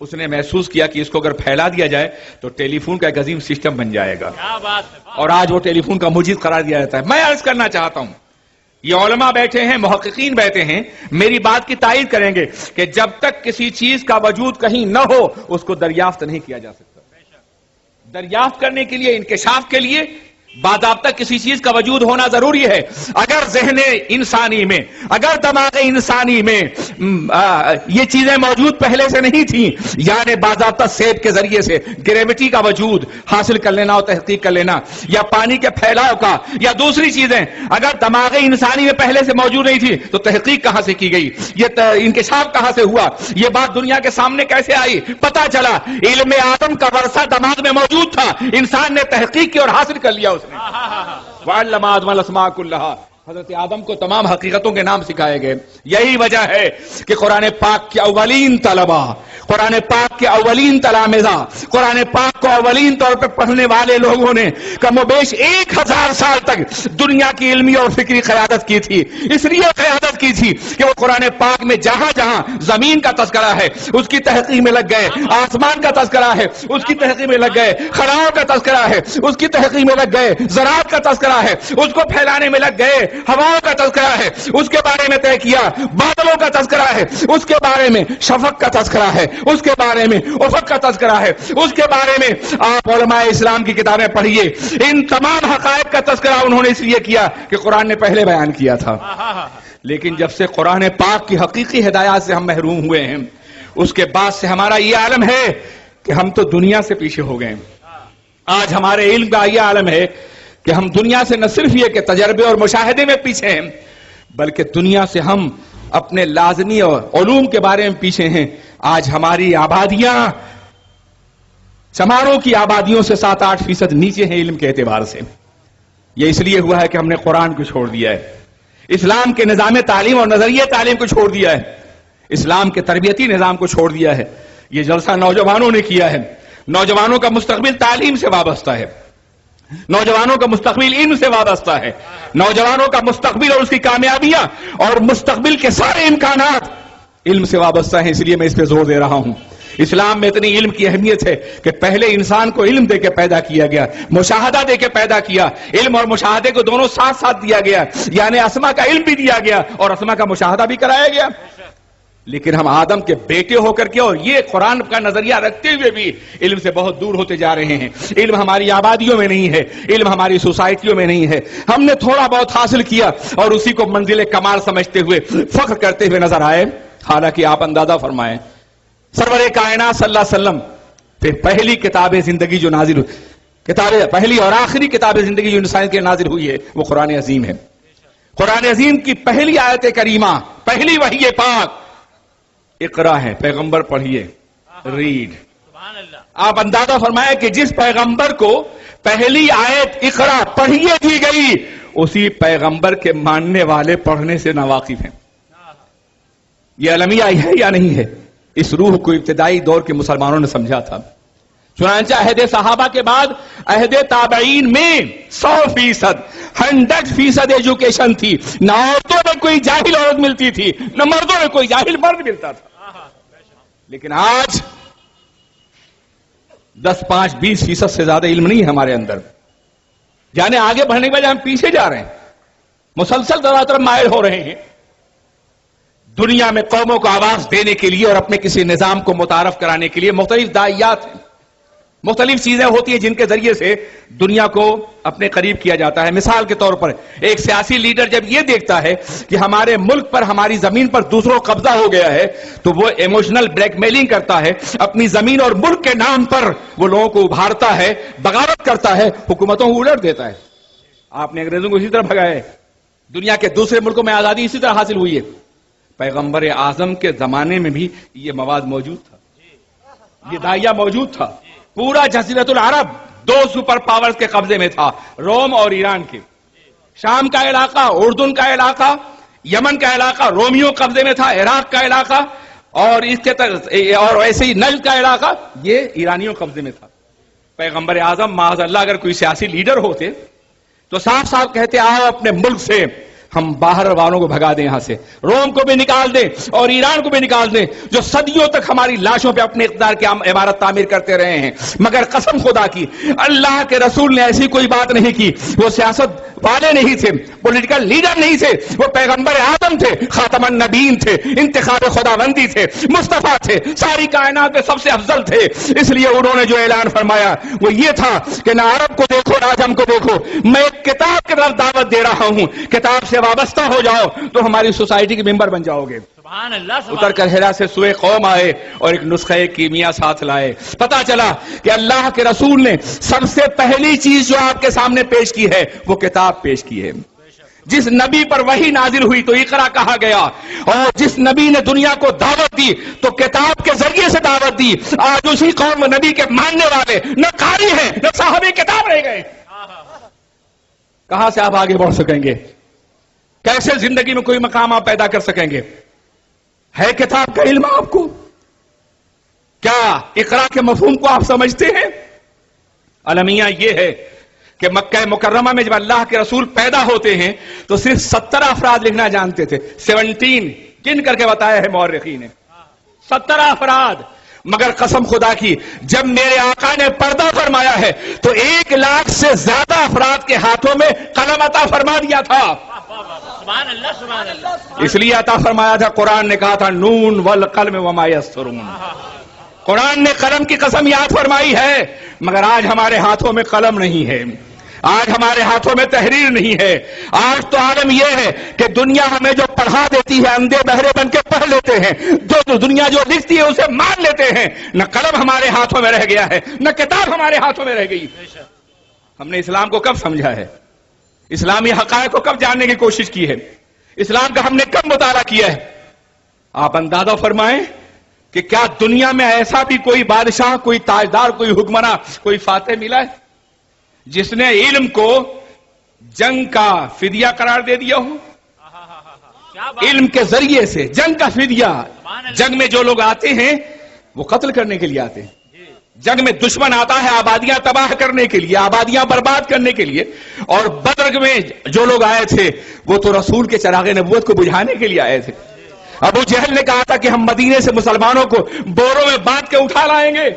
اس نے محسوس کیا کہ اس کو اگر پھیلا دیا جائے تو ٹیلی فون کا ایک عظیم سسٹم بن جائے گا، اور آج وہ ٹیلی فون کا مجید قرار دیا جاتا ہے۔ میں عرض کرنا چاہتا ہوں، یہ علماء بیٹھے ہیں، محققین بیٹھے ہیں، میری بات کی تائید کریں گے کہ جب تک کسی چیز کا وجود کہیں نہ ہو اس کو دریافت نہیں کیا جا سکتا۔ دریافت کرنے کے لیے، انکشاف کے لیے باضابطہ کسی چیز کا وجود ہونا ضروری ہے۔ اگر ذہن انسانی میں، اگر دماغ انسانی میں یہ چیزیں موجود پہلے سے نہیں تھیں، یعنی باضابطہ سیب کے ذریعے سے گریویٹی کا وجود حاصل کر لینا اور تحقیق کر لینا، یا پانی کے پھیلاؤ کا، یا دوسری چیزیں اگر دماغ انسانی میں پہلے سے موجود نہیں تھی تو تحقیق کہاں سے کی گئی، یہ انکشاف کہاں سے ہوا، یہ بات دنیا کے سامنے کیسے آئی؟ پتا چلا علم آدم کا ورثہ دماغ میں موجود تھا، انسان نے تحقیق کی اور حاصل کر لیا۔ وَعَلَّمَ آدَمَ الْأَسْمَاءَ كُلَّهَا، حضرت آدم کو تمام حقیقتوں کے نام سکھائے گئے۔ یہی وجہ ہے کہ قرآن پاک کے اولین طلبہ، قرآن پاک کے اولین تلامذہ، قرآن پاک کو اولین طور پر پڑھنے والے لوگوں نے کم و بیش 1000 سال تک دنیا کی علمی اور فکری قیادت کی تھی۔ اس لیے قیادت کی تھی کہ وہ قرآن پاک میں جہاں جہاں زمین کا تذکرہ ہے اس کی تحقیق میں لگ گئے، آسمان کا تذکرہ ہے اس کی تحقیق میں لگ گئے، خلاؤں کا تذکرہ ہے اس کی تحقیق میں لگ گئے، زراعت کا تذکرہ ہے اس کو پھیلانے میں لگ گئے، ہواؤں کا تذکرہ ہے اس کے بارے میں طے کیا، بادلوں کا تذکرہ ہے اس کے بارے میں، شفق کا تذکرہ ہے اس کے بارے میں، افق کا تذکرہ ہے اس کے بارے میں۔ آپ علماء اسلام کی کتابیں پڑھیے، ان تمام حقائق کا تذکرہ انہوں نے اس لیے کیا کہ قرآن نے پہلے بیان کیا تھا۔ لیکن جب سے قرآن پاک کی حقیقی ہدایات سے ہم محروم ہوئے ہیں، اس کے بعد سے ہمارا یہ عالم ہے کہ ہم تو دنیا سے پیچھے ہو گئے۔ آج ہمارے علم کا یہ عالم ہے کہ ہم دنیا سے نہ صرف یہ کہ تجربے اور مشاہدے میں پیچھے ہیں، بلکہ دنیا سے ہم اپنے لازمی اور علوم کے بارے میں پیچھے ہیں۔ آج ہماری آبادیاں چماروں کی آبادیوں سے 7-8% نیچے ہیں علم کے اعتبار سے۔ یہ اس لیے ہوا ہے کہ ہم نے قرآن کو چھوڑ دیا ہے، اسلام کے نظام تعلیم اور نظریہ تعلیم کو چھوڑ دیا ہے، اسلام کے تربیتی نظام کو چھوڑ دیا ہے۔ یہ جلسہ نوجوانوں نے کیا ہے، نوجوانوں کا مستقبل تعلیم سے وابستہ ہے، نوجوانوں کا مستقبل علم سے وابستہ ہے، نوجوانوں کا مستقبل اور اس کی کامیابیاں اور مستقبل کے سارے امکانات علم سے وابستہ ہیں۔ اس لیے میں اس پہ زور دے رہا ہوں۔ اسلام میں اتنی علم کی اہمیت ہے کہ پہلے انسان کو علم دے کے پیدا کیا گیا، مشاہدہ دے کے پیدا کیا، علم اور مشاہدے کو دونوں ساتھ ساتھ دیا گیا، یعنی اسما کا علم بھی دیا گیا اور اسما کا مشاہدہ بھی کرایا گیا۔ لیکن ہم آدم کے بیٹے ہو کر کے اور یہ قرآن کا نظریہ رکھتے ہوئے بھی علم سے بہت دور ہوتے جا رہے ہیں۔ علم ہماری آبادیوں میں نہیں ہے، علم ہماری سوسائٹیوں میں نہیں ہے۔ ہم نے تھوڑا بہت حاصل کیا اور اسی کو منزل کمال سمجھتے ہوئے فخر کرتے ہوئے نظر آئے، حالانکہ آپ اندازہ فرمائیں سرور کائنات صلی اللہ علیہ وسلم پھر پہلی کتاب زندگی جو نازل ہوئی، پہلی اور آخری کتاب زندگی جو انسان کے نازل ہوئی ہے وہ قرآن عظیم ہے۔ قرآن عظیم کی پہلی آیت کریمہ، پہلی وحی پاک اقرا ہے، پیغمبر پڑھیے، ریڈ۔ آپ اندازہ فرمائے کہ جس پیغمبر کو پہلی آیت اقرا پڑھیے دی گئی، اسی پیغمبر کے ماننے والے پڑھنے سے ناواقف ہیں۔ یہ المیہ ہے یا نہیں ہے؟ اس روح کو ابتدائی دور کے مسلمانوں نے سمجھا تھا۔ چنانچہ عہد صحابہ کے بعد عہد تابعین میں 100% ایجوکیشن تھی، نہ عورتوں میں کوئی جاہل عورت ملتی تھی، نہ مردوں میں کوئی جاہل مرد ملتا تھا۔ لیکن آج 10-5-20% سے زیادہ علم نہیں ہے ہمارے اندر، یعنی آگے بڑھنے کے بجائے ہم پیچھے جا رہے ہیں۔ مسلسل طرف مائل ہو رہے ہیں. دنیا میں قوموں کو آواز دینے کے لیے اور اپنے کسی نظام کو متعارف کرانے کے لیے مختلف داعیات ہیں, مختلف چیزیں ہوتی ہیں جن کے ذریعے سے دنیا کو اپنے قریب کیا جاتا ہے. مثال کے طور پر ایک سیاسی لیڈر جب یہ دیکھتا ہے کہ ہمارے ملک پر, ہماری زمین پر دوسروں قبضہ ہو گیا ہے, تو وہ ایموشنل بلیک میلنگ کرتا ہے, اپنی زمین اور ملک کے نام پر وہ لوگوں کو ابھارتا ہے, بغاوت کرتا ہے, حکومتوں کو الٹ دیتا ہے. آپ نے انگریزوں کو اسی طرح بھگایا ہے. دنیا کے دوسرے ملکوں میں آزادی اسی طرح حاصل ہوئی ہے. پیغمبر اعظم کے زمانے میں بھی یہ مواد موجود تھا, یہ داعیہ موجود تھا. پورا جزیرۃ العرب 2 سپر پاورز کے قبضے میں تھا, روم اور ایران کے. شام کا علاقہ, اردن کا علاقہ, یمن کا علاقہ رومیوں قبضے میں تھا, عراق کا علاقہ اور اس کے اور ایسے ہی نجد کا علاقہ یہ ایرانیوں قبضے میں تھا. پیغمبر اعظم معاذ اللہ اگر کوئی سیاسی لیڈر ہوتے تو صاف صاف کہتے آؤ اپنے ملک سے ہم باہر والوں کو بھگا دیں, یہاں سے روم کو بھی نکال دیں اور ایران کو بھی نکال دیں جو صدیوں تک ہماری لاشوں پہ اپنے اقتدار کی عمارت تعمیر کرتے رہے ہیں. مگر قسم خدا کی اللہ کے رسول نے ایسی کوئی بات نہیں کی. وہ سیاست والے نہیں تھے, پولیٹیکل لیڈر نہیں تھے, وہ پیغمبر اعظم تھے, خاتم النبیین تھے, انتخاب خداوندی تھے, مصطفیٰ تھے, ساری کائنات میں سب سے افضل تھے. اس لیے انہوں نے جو اعلان فرمایا وہ یہ تھا کہ نہ عرب کو دیکھو نہ عجم کو دیکھو, میں ایک کتاب کی طرف دعوت دے رہا ہوں, کتاب سے وابستہ ہو جاؤ تو ہماری سوسائٹی کے ممبر بن جاؤ گے. سبحان اللہ. اتر کر ہرا سے سوئے قوم آئے اور ایک نسخہ کیمیا ساتھ لائے. پتا چلا کہ اللہ کے رسول نے سب سے پہلی چیز جو آپ کے سامنے پیش کی ہے وہ کتاب پیش کی ہے. جس نبی پر وحی نازل ہوئی تو اقرا کہا گیا, اور جس نبی نے دنیا کو دعوت دی تو کتاب کے ذریعے سے دعوت دی. آج اسی قوم نبی کے ماننے والے نہ قاری ہیں نہ صاحب کتاب رہ گئے. کہاں سے آپ آگے بڑھ سکیں گے؟ کیسے زندگی میں کوئی مقام آپ پیدا کر سکیں گے؟ ہے کتاب کا علم آپ کو؟ کیا اقرا کے مفہوم کو آپ سمجھتے ہیں؟ المیہ یہ ہے کہ مکہ مکرمہ میں جب اللہ کے رسول پیدا ہوتے ہیں تو صرف 17 افراد لکھنا جانتے تھے. 17 گن کر کے بتایا ہے مورخین نے, 17 افراد. مگر قسم خدا کی جب میرے آقا نے پردہ فرمایا ہے تو 1 لاکھ سے زیادہ افراد کے ہاتھوں میں قلم عطا فرما دیا تھا. سبحان اللہ. سبحان اللہ. اس لیے عطا فرمایا تھا, قرآن نے کہا تھا نون والقلم وما یسطرون. قرآن نے قلم کی قسم یاد فرمائی ہے, مگر آج ہمارے ہاتھوں میں قلم نہیں ہے, آج ہمارے ہاتھوں میں تحریر نہیں ہے. آج تو عالم یہ ہے کہ دنیا ہمیں جو پڑھا دیتی ہے اندھے بہرے بن کے پڑھ لیتے ہیں, جو دنیا جو لکھتی ہے اسے مان لیتے ہیں. نہ قلم ہمارے ہاتھوں میں رہ گیا ہے نہ کتاب ہمارے ہاتھوں میں رہ گئی. ہم نے اسلام کو کب سمجھا ہے؟ اسلامی حقائق کو کب جاننے کی کوشش کی ہے؟ اسلام کا ہم نے کب مطالعہ کیا ہے؟ آپ اندازہ فرمائیں کہ کیا دنیا میں ایسا بھی کوئی بادشاہ, کوئی تاجدار, کوئی حکمراں, کوئی فاتح ملا ہے جس نے علم کو جنگ کا فدیہ قرار دے دیا ہو؟ علم کے ذریعے سے جنگ کا فدیہ. جنگ میں جو لوگ آتے ہیں وہ قتل کرنے کے لیے آتے ہیں. جنگ میں دشمن آتا ہے آبادیاں تباہ کرنے کے لیے, آبادیاں برباد کرنے کے لیے. اور بدر میں جو لوگ آئے تھے وہ تو رسول کے چراغ نبوت کو بجھانے کے لیے آئے تھے. ابو جہل نے کہا تھا کہ ہم مدینے سے مسلمانوں کو بوروں میں باندھ کے اٹھا لائیں گے.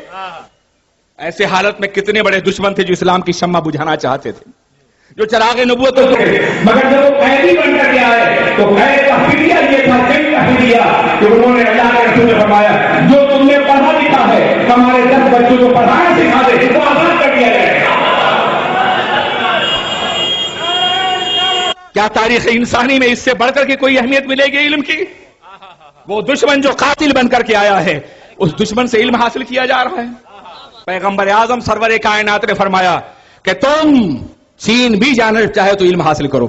ایسے حالت میں کتنے بڑے دشمن تھے جو اسلام کی شمع بجھانا چاہتے تھے, جو چراغ نبوت کو. مگر جب وہ قیدی بن کر کے آئے تو قید کا فدیہ یہ تھا, جنگ کا فدیہ, کہ انہوں نے اللہ کے رسول نے فرمایا جو تم نے پڑھا لکھا ہے ہمارے 10 بچوں کو پڑھانا سکھا دے, وہ آزاد کر دیا جائے. کیا تاریخ انسانی میں اس سے بڑھ کر کے کوئی اہمیت ملے گی علم کی؟ وہ دشمن جو قاتل بن کر کے آیا ہے اس دشمن سے علم حاصل کیا جا رہا ہے. پیغمبر اعظم سرور کائنات نے فرمایا کہ تم چین بھی جانا چاہے تو علم حاصل کرو.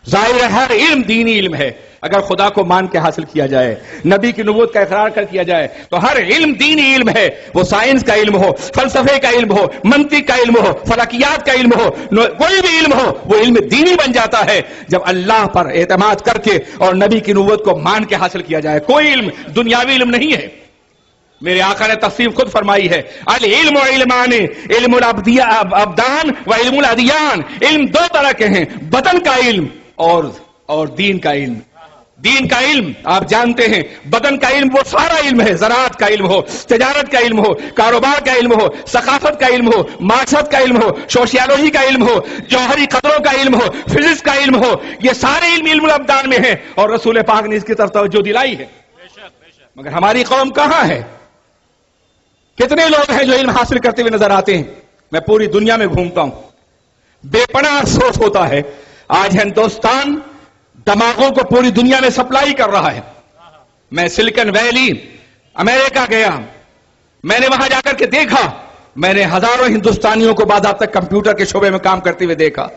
ظاہر ہے ہر علم دینی علم ہے. اگر خدا کو مان کے حاصل کیا جائے, نبی کی نبوت کا اقرار کر کیا جائے تو ہر علم دینی علم ہے. وہ سائنس کا علم ہو, فلسفے کا علم ہو, منطق کا علم ہو, فلکیات کا علم ہو, کوئی بھی علم ہو, وہ علم دینی بن جاتا ہے جب اللہ پر اعتماد کر کے اور نبی کی نبوت کو مان کے حاصل کیا جائے. کوئی علم دنیاوی علم نہیں ہے. میرے آقا نے تفسیر خود فرمائی ہے, العلم و علمان, علم الابدان و علم الادیان. علم 2 طرح کے ہیں, بدن کا علم اور دین کا علم. دین کا علم آپ جانتے ہیں، بدن کا علم وہ سارا علم ہے، زراعت کا علم ہو، تجارت کا علم ہو، کاروبار کا علم ہو، ثقافت کا علم ہو، معاشرت کا علم ہو، سوشیالوجی کا علم ہو، جوہری قدروں کا علم ہو، فزکس کا علم ہو، یہ سارے علم الابدان میں ہیں اور رسول پاک نے اس کی طرف توجہ دلائی ہے۔ مگر ہماری قوم کہاں ہے؟ کتنے لوگ ہیں جو علم حاصل کرتے ہوئے نظر آتے ہیں؟ میں پوری دنیا میں گھومتا ہوں، بے پناہ افسوس ہوتا ہے آج ہندوستان دماغوں کو پوری دنیا میں سپلائی کر رہا ہے۔ میں سلیکن ویلی امریکہ گیا، میں نے وہاں جا کر کے دیکھا، میں نے ہزاروں ہندوستانیوں کو باضابطہ کمپیوٹر کے شعبے میں کام کرتے ہوئے دیکھا،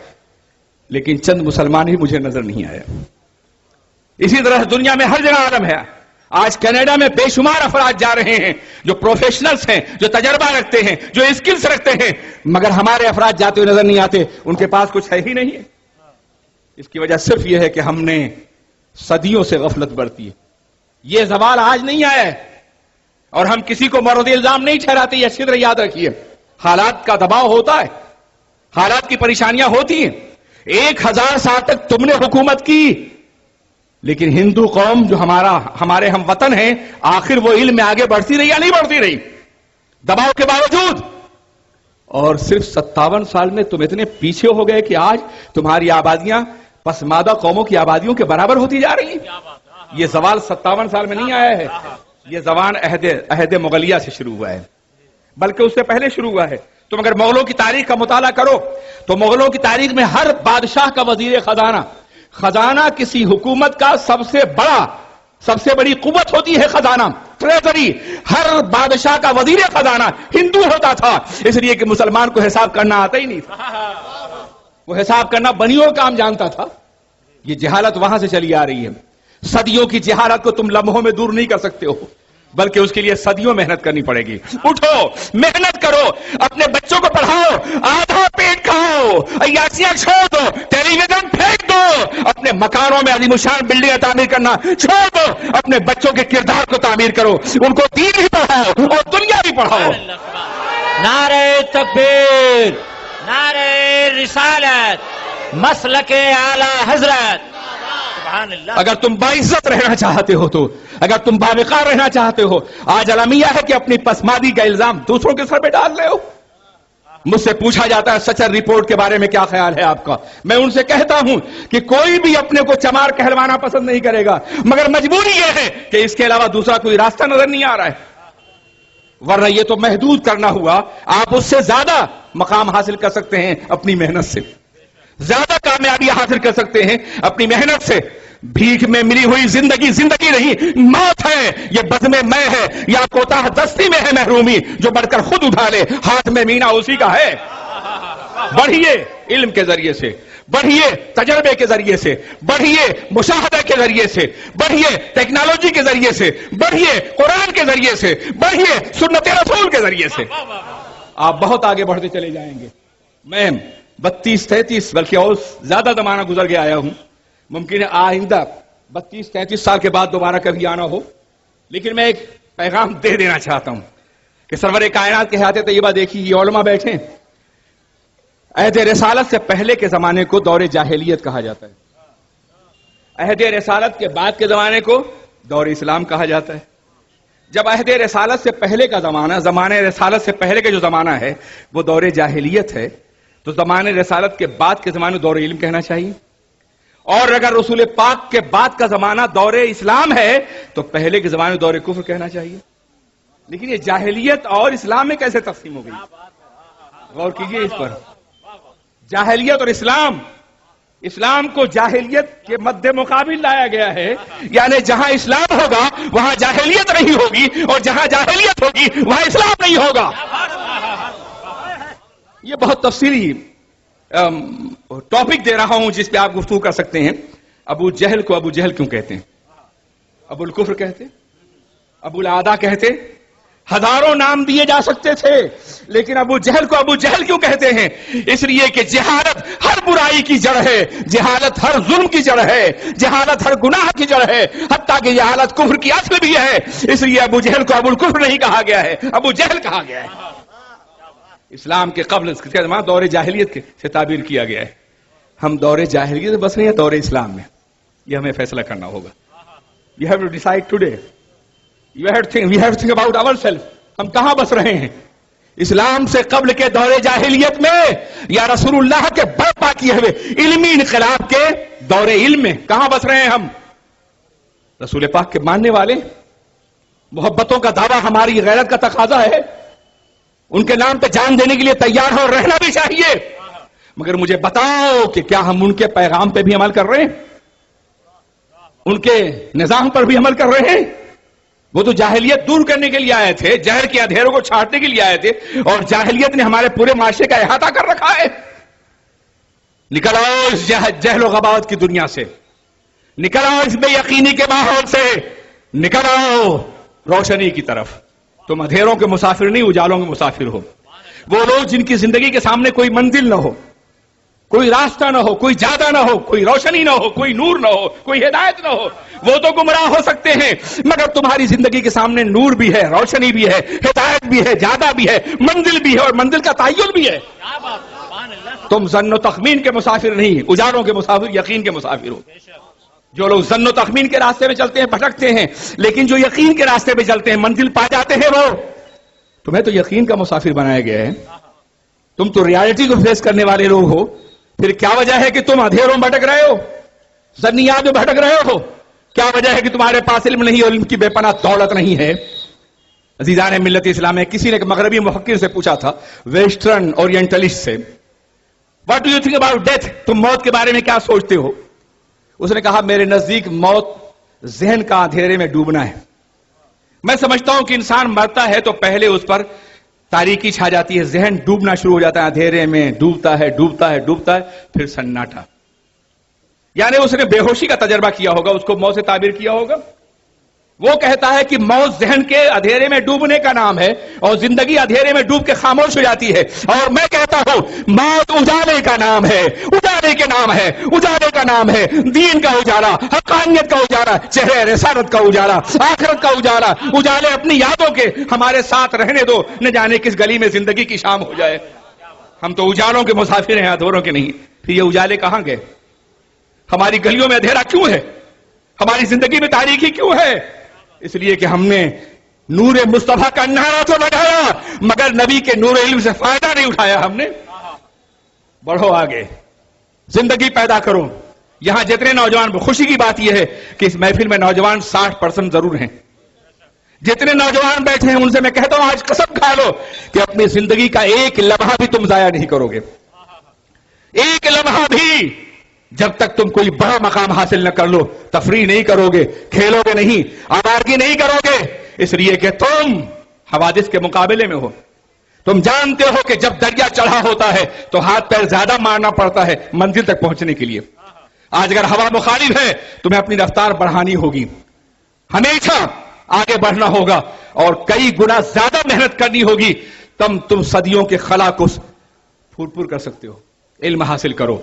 لیکن چند مسلمان ہی مجھے نظر نہیں آیا۔ اسی طرح دنیا میں ہر جگہ عالم ہے۔ آج کینیڈا میں بے شمار افراد جا رہے ہیں جو پروفیشنلز ہیں، جو تجربہ رکھتے ہیں، جو اسکلز رکھتے ہیں، مگر ہمارے افراد جاتے ہوئے نظر نہیں آتے، ان کے پاس کچھ ہے ہی نہیں ہے۔ اس کی وجہ صرف یہ ہے کہ ہم نے صدیوں سے غفلت برتی ہے۔ یہ زوال آج نہیں آیا ہے اور ہم کسی کو مورد الزام نہیں ٹھہراتے، یہ اچھی طرح یاد رکھیے۔ حالات کا دباؤ ہوتا ہے، حالات کی پریشانیاں ہوتی ہیں۔ 1000 سال تک تم نے حکومت کی، لیکن ہندو قوم جو ہمارے ہم وطن ہیں، آخر وہ علم میں آگے بڑھتی رہی یا نہیں بڑھتی رہی دباؤ کے باوجود؟ اور صرف 57 سال میں تم اتنے پیچھے ہو گئے کہ آج تمہاری آبادیاں پسماندہ قوموں کی آبادیوں کے برابر ہوتی جا رہی ہیں۔ یہ زوال 57 سال میں نہیں آیا ہے، یہ زوال عہد مغلیہ سے شروع ہوا ہے، بلکہ اس سے پہلے شروع ہوا ہے۔ تم اگر مغلوں کی تاریخ کا مطالعہ کرو تو مغلوں کی تاریخ میں ہر بادشاہ کا وزیر خزانہ کسی حکومت کا سب سے بڑی قوت ہوتی ہے خزانہ، ٹریزری۔ ہر بادشاہ کا وزیر خزانہ ہندو ہوتا تھا، اس لیے کہ مسلمان کو حساب کرنا آتا ہی نہیں تھا، وہ حساب کرنا بنیوں کا کام جانتا تھا۔ یہ جہالت وہاں سے چلی آ رہی ہے۔ صدیوں کی جہالت کو تم لمحوں میں دور نہیں کر سکتے ہو، بلکہ اس کے لیے صدیوں محنت کرنی پڑے گی۔ اٹھو، محنت کرو، اپنے بچوں کو پڑھاؤ، آدھا پیٹ کھاؤ، عیاشیاں چھوڑ دو، ٹیلی ویژن پھینک دو، اپنے مکانوں میں عظیم الشان بلڈنگیں تعمیر کرنا چھوڑ دو، اپنے بچوں کے کردار کو تعمیر کرو، ان کو دین بھی پڑھاؤ اور دنیا بھی پڑھاؤ۔ نعرہ تکبیر، نعرہ رسالت، مسلک اعلی حضرت۔ سبحان اللہ۔ اگر تم باعزت رہنا چاہتے ہو تو، اگر تم باوقار رہنا چاہتے ہو، آج المیہ ہے کہ اپنی پسماندگی کا الزام دوسروں کے سر پہ ڈال رہے ہو۔ مجھ سے پوچھا جاتا ہے سچر رپورٹ کے بارے میں کیا خیال ہے آپ کا؟ میں ان سے کہتا ہوں کہ کوئی بھی اپنے کو چمار کہلوانا پسند نہیں کرے گا، مگر مجبوری یہ ہے کہ اس کے علاوہ دوسرا کوئی راستہ نظر نہیں آ رہا ہے، ورنہ یہ تو محدود کرنا ہوا۔ آپ اس سے زیادہ مقام حاصل کر سکتے ہیں اپنی محنت سے، زیادہ کامیابی حاصل کر سکتے ہیں اپنی محنت سے۔ بھیک میں ملی ہوئی زندگی نہیں، موت ہے، یہ بزم میں ہے یا کوتاہ دستی میں ہے محرومی، جو بڑھ کر خود اٹھا لے ہاتھ میں مینا اسی کا ہے۔ بڑھیے علم کے ذریعے سے، بڑھیے تجربے کے ذریعے سے، بڑھیے مشاہدہ کے ذریعے سے، بڑھیے ٹیکنالوجی کے ذریعے سے، بڑھیے قرآن کے ذریعے سے، بڑھیے سنت رسول کے ذریعے سے، آپ بہت آگے بڑھتے چلے جائیں گے۔ میں 32-33 بلکہ اور زیادہ زمانہ گزر کے آیا ہوں، ممکن ہے آئندہ 32-33 سال کے بعد دوبارہ کبھی آنا ہو، لیکن میں ایک پیغام دے دینا چاہتا ہوں کہ سرور کائنات کے حیات طیبہ دیکھی، یہ علماء بیٹھے ہیں۔ عہد رسالت سے پہلے کے زمانے کو دور جاہلیت کہا جاتا ہے، عہد رسالت کے بعد کے زمانے کو دور اسلام کہا جاتا ہے۔ جب عہد رسالت سے پہلے کا زمانہ رسالت سے پہلے کا جو زمانہ ہے وہ دور جاہلیت ہے، تو زمانے رسالت کے بعد کے زمانے دور علم کہنا چاہیے۔ اور اگر رسول پاک کے بعد کا زمانہ دور اسلام ہے تو پہلے کے زمانے دور کفر کہنا چاہیے۔ لیکن یہ جاہلیت اور اسلام میں کیسے تقسیم ہو گئی؟ غور کیجئے اس پر۔ جاہلیت اور اسلام کو جاہلیت کے مد مقابل لایا گیا ہے، یعنی جہاں اسلام ہوگا وہاں جاہلیت نہیں ہوگی، اور جہاں جاہلیت ہوگی وہاں اسلام نہیں ہوگا۔ یہ بہت تفصیلی ٹاپک دے رہا ہوں جس پہ آپ گفتگو کر سکتے ہیں۔ ابو جہل کو ابو جہل کیوں کہتے ہیں؟ ابو الکفر کہتے، ابو العدا کہتے، ہزاروں نام دیے جا سکتے تھے، لیکن ابو جہل کو ابو جہل کیوں کہتے ہیں؟ اس لیے کہ جہالت ہر برائی کی جڑ ہے، جہالت ہر ظلم کی جڑ ہے، جہالت ہر گناہ کی جڑ ہے، حتیٰ کہ جہالت کفر کی اصل بھی ہے۔ اس لیے ابو جہل کو ابو الکفر نہیں کہا گیا ہے، ابو جہل کہا گیا ہے۔ اسلام کے قبل کے زمانہ دور جاہلیت سے تعبیر کیا گیا ہے۔ ہم دور جاہلیت میں بس رہے ہیں دور اسلام میں، یہ ہمیں فیصلہ کرنا ہوگا۔ We have to decide today. We have to think about ourselves. ہم کہاں بس رہے ہیں؟ اسلام سے قبل کے دور جاہلیت میں یا رسول اللہ کے برپا کیے ہوئے علمی انقلاب کے دور علم میں کہاں بس رہے ہیں ہم؟ رسول پاک کے ماننے والے، محبتوں کا دعویٰ ہماری غیرت کا تقاضا ہے، ان کے نام پہ جان دینے کے لیے تیار ہو، رہنا بھی چاہیے، مگر مجھے بتاؤ کہ کیا ہم ان کے پیغام پہ بھی عمل کر رہے ہیں؟ ان کے نظام پر بھی عمل کر رہے ہیں؟ وہ تو جاہلیت دور کرنے کے لیے آئے تھے، جہل کے اندھیروں کو چھانٹنے کے لیے آئے تھے، اور جاہلیت نے ہمارے پورے معاشرے کا احاطہ کر رکھا ہے۔ نکل آؤ اس جہل و غباوت کی دنیا سے، نکل آؤ اس بے یقینی کے ماحول سے، نکل آؤ روشنی کی طرف۔ تم اندھیروں کے مسافر نہیں، اجالوں کے مسافر ہو۔ وہ لوگ جن کی زندگی کے سامنے کوئی منزل نہ ہو، کوئی راستہ نہ ہو، کوئی جادہ نہ ہو، کوئی روشنی نہ ہو، کوئی نور نہ ہو، کوئی ہدایت نہ ہو، وہ تو گمراہ ہو سکتے ہیں، مگر تمہاری زندگی کے سامنے نور بھی ہے، روشنی بھی ہے، ہدایت بھی ہے، جادہ بھی ہے، منزل بھی ہے، اور منزل کا تعین بھی ہے۔ تم ظن و تخمین کے مسافر نہیں، اجالوں کے مسافر، یقین کے مسافر ہو۔ جو لوگ ظن و تخمین کے راستے میں چلتے ہیں بھٹکتے ہیں، لیکن جو یقین کے راستے میں چلتے ہیں منزل پا جاتے ہیں۔ وہ تمہیں تو یقین کا مسافر بنایا گیا ہے، تم تو ریالٹی کو فیس کرنے والے لوگ ہو، پھر کیا وجہ ہے کہ تم اندھیروں میں بھٹک رہے ہو، ظنیات میں بھٹک رہے ہو؟ کیا وجہ ہے کہ تمہارے پاس علم نہیں اور علم کی بے پناہ دولت نہیں ہے؟ عزیزان ملت اسلام میں کسی نے مغربی محقق سے پوچھا تھا، ویسٹرن اورینٹلسٹ سے، what do you think about death? تم موت کے بارے میں کیا سوچتے ہو؟ اس نے کہا، میرے نزدیک موت ذہن کا اندھیرے میں ڈوبنا ہے۔ میں سمجھتا ہوں کہ انسان مرتا ہے تو پہلے اس پر تاریکی چھا جاتی ہے، ذہن ڈوبنا شروع ہو جاتا ہے، اندھیرے میں ڈوبتا ہے ڈوبتا ہے ڈوبتا ہے، پھر سناٹا۔ یعنی اس نے بے ہوشی کا تجربہ کیا ہوگا، اس کو موت سے تعبیر کیا ہوگا۔ وہ کہتا ہے کہ موت ذہن کے اندھیرے میں ڈوبنے کا نام ہے، اور زندگی اندھیرے میں ڈوب کے خاموش ہو جاتی ہے، اور میں کہتا ہوں موت اجالے کا نام ہے، اجالے کے نام ہے، اجالے کا نام ہے، دین کا اجالا، حقانیت کا اجالا، چہرے رسالت کا اجالا، آخرت کا اجالا۔ اجالے اپنی یادوں کے ہمارے ساتھ رہنے دو، نہ جانے کس گلی میں زندگی کی شام ہو جائے۔ ہم تو اجالوں کے مسافر ہیں، اندھیروں کے نہیں۔ پھر یہ اجالے کہاں گئے؟ ہماری گلیوں میں اندھیرا کیوں ہے؟ ہماری زندگی میں تاریکی کیوں ہے؟ اس لیے کہ ہم نے نور مصطفیٰ کا نعرہ تو لگایا، مگر نبی کے نور علم سے فائدہ نہیں اٹھایا ہم نے۔ بڑھو آگے، زندگی پیدا کرو۔ یہاں جتنے نوجوان، خوشی کی بات یہ ہے کہ اس محفل میں نوجوان 60% ضرور ہیں۔ جتنے نوجوان بیٹھے ہیں ان سے میں کہتا ہوں، آج قسم کھا لو کہ اپنی زندگی کا ایک لمحہ بھی تم ضائع نہیں کرو گے، ایک لمحہ بھی۔ جب تک تم کوئی بڑا مقام حاصل نہ کر لو، تفریح نہیں کرو گے، کھیلو گے نہیں، آوارگی نہیں کرو گے، اس لیے کہ تم حوادث کے مقابلے میں ہو۔ تم جانتے ہو کہ جب دریا چڑھا ہوتا ہے تو ہاتھ پیر زیادہ مارنا پڑتا ہے منزل تک پہنچنے کے لیے۔ آج اگر ہوا مخالف ہے، تمہیں اپنی رفتار بڑھانی ہوگی، ہمیشہ آگے بڑھنا ہوگا، اور کئی گنا زیادہ محنت کرنی ہوگی، تم صدیوں کے خلا کو پھوٹ پھوٹ کر سکتے ہو۔ علم حاصل کرو،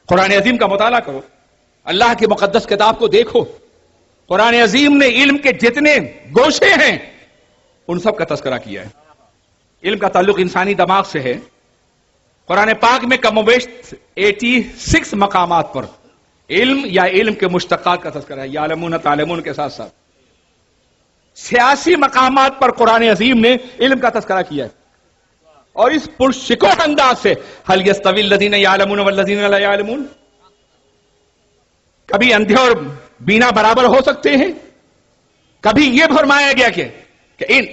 قرآن عظیم کا مطالعہ کرو، اللہ کی مقدس کتاب کو دیکھو۔ قرآن عظیم نے علم کے جتنے گوشے ہیں ان سب کا تذکرہ کیا ہے۔ علم کا تعلق انسانی دماغ سے ہے۔ قرآن پاک میں کم و بیش 86 مقامات پر علم یا علم کے مشتقات کا تذکرہ ہے، یعلمون تعلمون کے ساتھ ساتھ 86 مقامات پر قرآن عظیم نے علم کا تذکرہ کیا ہے، اور اس پرشکوہ انداز سے هل يستوي الذين يعلمون والذين لا يعلمون، کبھی اندھے اور بینا برابر ہو سکتے ہیں؟ کبھی یہ فرمایا گیا کہ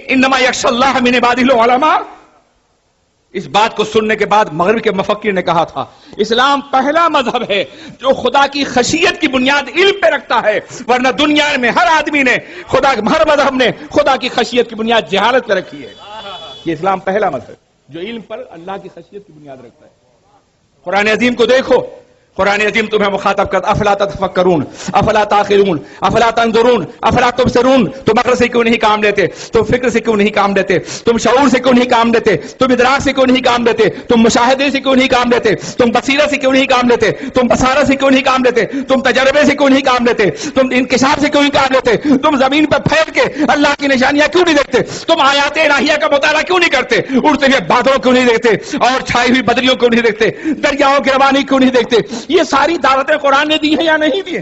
انما یخشی اللہ من عبادہ العلماء؟ اس بات کو سننے کے بعد مغرب کے مفکر نے کہا تھا، اسلام پہلا مذہب ہے جو خدا کی خشیت کی بنیاد علم پہ رکھتا ہے، ورنہ دنیا میں ہر آدمی نے ہر مذہب نے خدا کی خشیت کی بنیاد جہالت پہ رکھی ہے۔ یہ اسلام پہلا مذہب جو علم پر اللہ کی خشیت کی بنیاد رکھتا ہے۔ قرآن عظیم کو دیکھو، قرآن عظیم تمہیں مخاطب کرتا، افلا تتفکرون افلا تاخرون افلا تنظرون افلا تبصرون، تم عقل سے کیوں نہیں کام لیتے، تم فکر سے کیوں نہیں کام لیتے، تم شعور سے کیوں نہیں کام لیتے، تم ادراک سے کیوں نہیں کام لیتے، تم مشاہدے سے کیوں نہیں کام لیتے، تم بصیرت سے کیوں نہیں کام لیتے، تم بصارت سے کیوں نہیں کام لیتے، تم تجربے سے کیوں نہیں کام لیتے، تم انکشاف سے کیوں نہیں کام لیتے، تم زمین پر پھیل کے اللہ کی نشانیاں کیوں نہیں دیکھتے، تم آیات الہیہ کا مطالعہ کیوں نہیں کرتے، اڑتے ہوئے بادلوں کیوں نہیں دیکھتے، اور چھائی ہوئی بدریوں کیوں نہیں دیکھتے، دریاؤں کی روانی کیوں نہیں دیکھتے؟ یہ ساری دعوتیں قرآن نے دی ہیں یا نہیں دی ہیں؟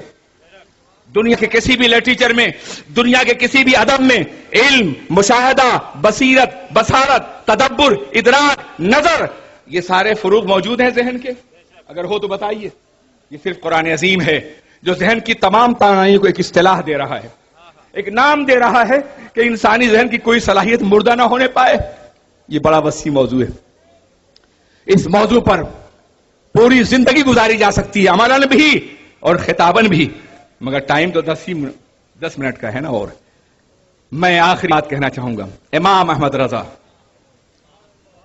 دنیا کے کسی بھی لٹریچر میں، دنیا کے کسی بھی ادب میں علم، مشاہدہ، بصیرت، بصارت، تدبر، ادراک، نظر، یہ سارے فروغ موجود ہیں ذہن کے؟ اگر ہو تو بتائیے۔ یہ صرف قرآن عظیم ہے جو ذہن کی تمام توانائیوں کو ایک اصطلاح دے رہا ہے، ایک نام دے رہا ہے کہ انسانی ذہن کی کوئی صلاحیت مردہ نہ ہونے پائے۔ یہ بڑا وسیع موضوع ہے، اس موضوع پر پوری زندگی گزاری جا سکتی ہے، عملاً بھی اور خطاباً بھی، مگر ٹائم تو 10 منٹ کا ہے نا۔ اور میں آخری بات کہنا چاہوں گا، امام احمد رضا،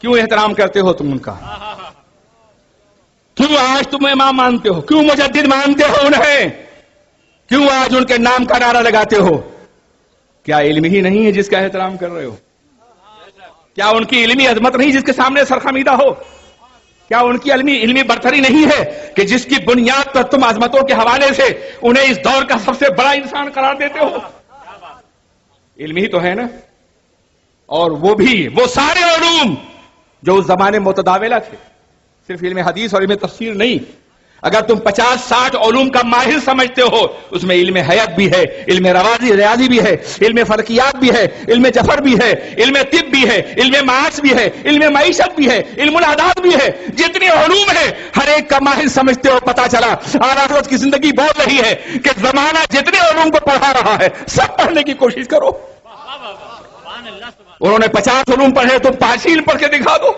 کیوں احترام کرتے ہو تم ان کا؟ کیوں آج تم امام مانتے ہو؟ کیوں مجدد مانتے ہو انہیں؟ کیوں آج ان کے نام کا نعرہ لگاتے ہو؟ کیا علم ہی نہیں ہے جس کا احترام کر رہے ہو؟ کیا ان کی علمی عظمت نہیں جس کے سامنے سرخمیدہ ہو؟ کیا ان کی علمی برتری نہیں ہے کہ جس کی بنیاد پر تم عظمتوں کے حوالے سے انہیں اس دور کا سب سے بڑا انسان قرار دیتے ہو؟ علم ہی تو ہے نا۔ اور وہ سارے علوم جو اس زمانے متداولہ تھے، صرف علم حدیث اور علم تفسیر نہیں، اگر تم 50-60 علوم کا ماہر سمجھتے ہو، اس میں علم حیات بھی ہے، علم ریاضی بھی ہے، علم فلکیات بھی ہے، علم جفر بھی ہے، علم طب بھی ہے، علم معاش بھی ہے، علم معیشت بھی ہے، علم العداد بھی ہے، جتنے علوم ہیں ہر ایک کا ماہر سمجھتے ہو۔ پتا چلا اعلیٰ حضرت کی زندگی بول رہی ہے کہ زمانہ جتنے علوم کو پڑھا رہا ہے سب پڑھنے کی کوشش کرو۔ انہوں نے 50 علوم پڑھے، تم 5 ہی پڑھ کے دکھا دو۔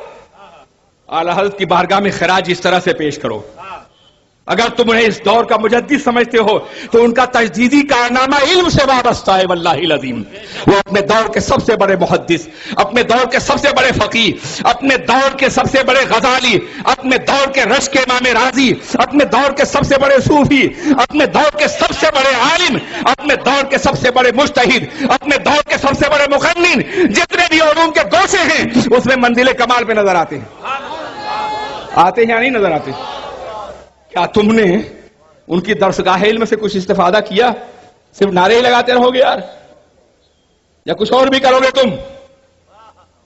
اعلیٰ حضرت کی بارگاہ میں خراج اس طرح سے پیش کرو۔ اگر تم انہیں اس دور کا مجدد سمجھتے ہو تو ان کا تجدیدی کارنامہ علم سے وابستہ ہے، واللہ العظیم۔ وہ اپنے دور کے سب سے بڑے محدث، اپنے دور کے سب سے بڑے فقیہ، اپنے دور کے سب سے بڑے غزالی، اپنے دور کے رشک کے امام رازی، اپنے دور کے سب سے بڑے صوفی، اپنے دور کے سب سے بڑے عالم، اپنے دور کے سب سے بڑے مجتہد، اپنے دور کے سب سے بڑے مقنن، جتنے بھی علوم کے گوشے ہیں اس میں منزل کمال پہ نظر آتے ہیں۔ آتے ہیں یا نہیں نظر آتے؟ کیا تم نے ان کی درسگاہ علم سے کچھ استفادہ کیا؟ صرف نعرے ہی لگاتے رہو گے یار، یا کچھ اور بھی کرو گے تم؟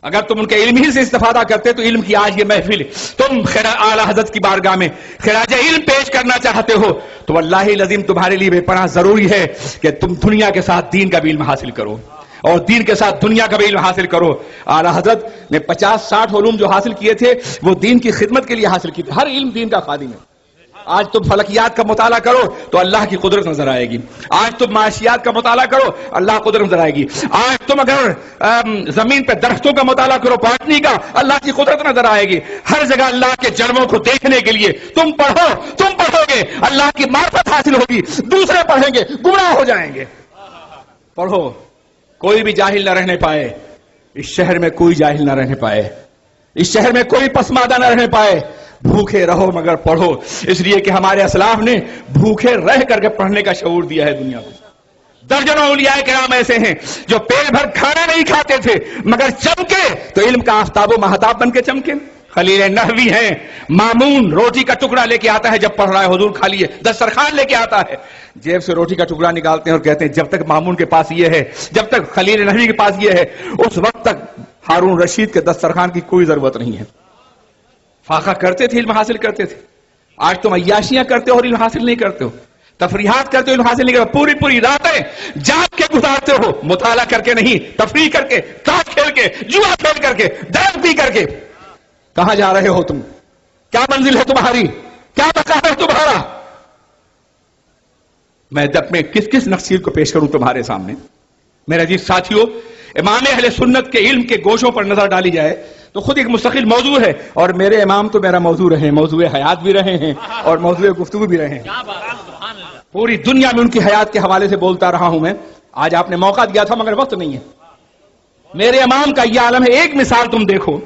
اگر تم ان کے علم ہی سے استفادہ کرتے تو علم کی آج یہ محفل تم اعلیٰ حضرت کی بارگاہ میں خراج علم پیش کرنا چاہتے ہو تو واللہ العظیم تمہارے لیے بے پناہ ضروری ہے کہ تم دنیا کے ساتھ دین کا بھی علم حاصل کرو، اور دین کے ساتھ دنیا کا بھی علم حاصل کرو۔ اعلیٰ حضرت نے 50-60 علوم جو حاصل کیے تھے وہ دین کی خدمت کے لیے حاصل کیے تھے۔ ہر علم دین کا خادم ہے۔ آج تم فلکیات کا مطالعہ کرو تو اللہ کی قدرت نظر آئے گی، آج تم معاشیات کا مطالعہ کرو اللہ کی قدرت نظر آئے گی، آج تم اگر زمین پہ درختوں کا مطالعہ کرو باٹنی کا، اللہ کی قدرت نظر آئے گی۔ ہر جگہ اللہ کے جڑوں کو دیکھنے کے لیے تم پڑھو گے اللہ کی معرفت حاصل ہوگی، دوسرے پڑھیں گے گمراہ ہو جائیں گے۔ پڑھو، کوئی بھی جاہل نہ رہنے پائے، اس شہر میں کوئی جاہل نہ رہنے پائے، اس شہر میں کوئی پسماندہ نہ رہنے پائے۔ بھوکے رہو مگر پڑھو، اس لیے کہ ہمارے اسلاف نے بھوکے رہ کر کے پڑھنے کا شعور دیا ہے دنیا کو۔ درجنوں اولیاء کرام ایسے ہیں جو پیٹ بھر کھانا نہیں کھاتے تھے مگر چمکے تو علم کا آفتاب و مہتاب بن کے چمکے۔ خلیل نحوی ہیں، مامون روٹی کا ٹکڑا لے کے آتا ہے جب پڑھ رہا ہے حضور کھا لیے، دسترخوان لے کے آتا ہے، جیب سے روٹی کا ٹکڑا نکالتے ہیں اور کہتے ہیں جب تک مامون کے پاس یہ ہے، جب تک خلیل نحوی کے پاس یہ ہے، اس وقت تک ہارون رشید کے دسترخوان کی کوئی ضرورت نہیں ہے۔ فاقہ کرتے تھے، علم حاصل کرتے تھے۔ آج تم عیاشیاں کرتے ہو اور علم حاصل نہیں کرتے ہو، تفریحات کرتے ہو علم حاصل نہیں کرتے ہو، پوری راتیں جاگ کے گزارتے ہو، مطالعہ کر کے نہیں، تفریح کر کے، تاش کھیل کے، جوا کھیل کر کے، درد پی کر کے۔ کہاں جا رہے ہو تم؟ کیا منزل ہے تمہاری؟ کیا مقام ہے تمہارا؟ میں اپنے کس نقصیر کو پیش کروں تمہارے سامنے؟ میرے عزیز ساتھیو، امام اہل سنت کے علم کے گوشوں پر نظر ڈالی جائے تو خود ایک مستقل موضوع ہے، اور میرے امام تو میرا موضوع رہے، موضوع حیات بھی رہے ہیں اور موضوع گفتگو بھی رہے ہیں۔ پوری دنیا میں ان کی حیات کے حوالے سے بولتا رہا ہوں میں۔ آج آپ نے موقع دیا تھا مگر وقت نہیں ہے۔ میرے امام کا یہ عالم ہے۔ ایک مثال تم دیکھو،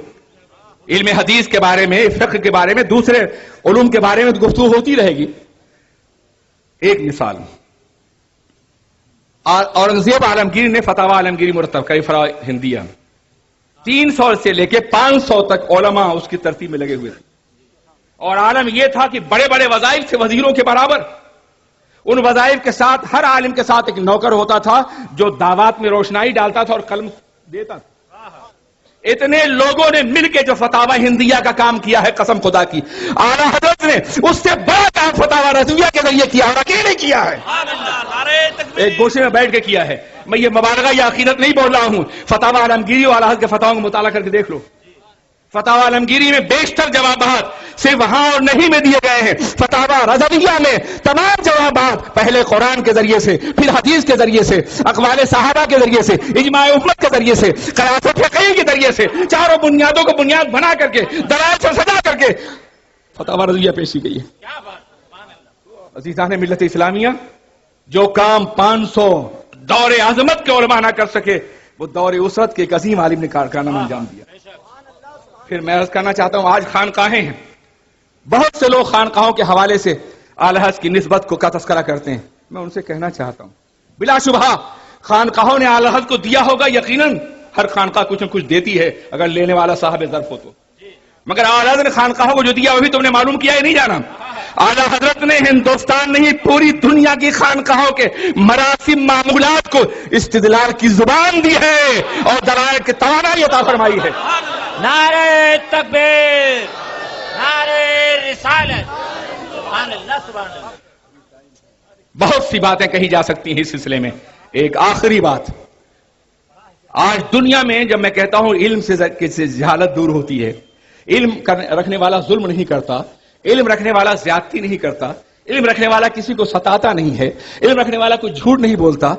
علم حدیث کے بارے میں، فقہ کے بارے میں، دوسرے علوم کے بارے میں گفتگو ہوتی رہے گی۔ ایک مثال، اورنگزیب عالمگیر نے فتاوی عالمگیری مرتب کری فرا ہندیہ، 300 سے لے کے 500 تک علماء اس کی ترتیب میں لگے ہوئے تھے، اور عالم یہ تھا کہ بڑے بڑے وظائف تھے وزیروں کے برابر۔ ان وظائف کے ساتھ ہر عالم کے ساتھ ایک نوکر ہوتا تھا جو دعوات میں روشنائی ڈالتا تھا اور قلم دیتا تھا۔ اتنے لوگوں نے مل کے جو فتاوی ہندیہ کا کام کیا ہے، قسم خدا کی اعلیٰ حضرت نے اس سے بڑا کام فتاوی رضویہ کے ذریعے کیا اور اکیلے کیا ہے، ایک گوشے میں بیٹھ کے کیا ہے۔ میں یہ مبالغہ یا عقیدت نہیں بول رہا ہوں، فتاوی عالمگیری اور اعلیٰ حضرت کے فتاووں کو مطالعہ کر کے دیکھ لو۔ فتاوی عالمگیری میں بیشتر جوابات صرف ہاں اور نہیں میں دیے گئے ہیں، فتاوی رضویہ میں تمام جوابات پہلے قرآن کے ذریعے سے، پھر حدیث کے ذریعے سے، اقوال صحابہ کے ذریعے سے، اجماع امت کے ذریعے سے، قیاس فقہی کے ذریعے سے، چاروں بنیادوں کو بنیاد بنا کر کے، دلائل سے سجا کر کے فتاوی رضویہ پیش کی گئی ہے۔ عزیزان ملت اسلامیہ، جو کام 500 دور عظمت کے علماء نہ کر سکے، وہ دور اسرت کے ایک عظیم عالم نے کارنامہ انجام دیا۔ پھر میں عرض کرنا چاہتا ہوں، آج خانقاہیں ہیں، بہت سے لوگ خانقاہوں کے حوالے سے اعلی حضرت کی نسبت کو کا تذکرہ کرتے ہیں۔ میں ان سے کہنا چاہتا ہوں، بلا شبہ خانقاہوں نے اعلی حضرت کو دیا ہوگا، یقیناً ہر خانقاہ کچھ نہ کچھ دیتی ہے اگر لینے والا صاحب ظرف ہو تو، مگر اعلی حضرت نے خانقاہوں کو جو دیا وہ بھی تم نے معلوم کیا ہے نہیں جانا؟ اعلی حضرت نے ہندوستان نہیں پوری دنیا کی خانقاہوں کے مراسم معمولات کو استدلال کی زبان دی ہے اور دلائل کی توانائی عطا فرمائی ہے۔ نعرہ تکبیر، نعرہ رسالت، سبحان اللہ سبحان اللہ۔ بہت سی باتیں کہی جا سکتی ہیں اس سلسلے میں، ایک آخری بات، آج دنیا میں جب میں کہتا ہوں علم سے جہالت دور ہوتی ہے، علم رکھنے والا ظلم نہیں کرتا، علم رکھنے والا زیادتی نہیں کرتا، علم رکھنے والا کسی کو ستاتا نہیں ہے، علم رکھنے والا کوئی جھوٹ نہیں بولتا،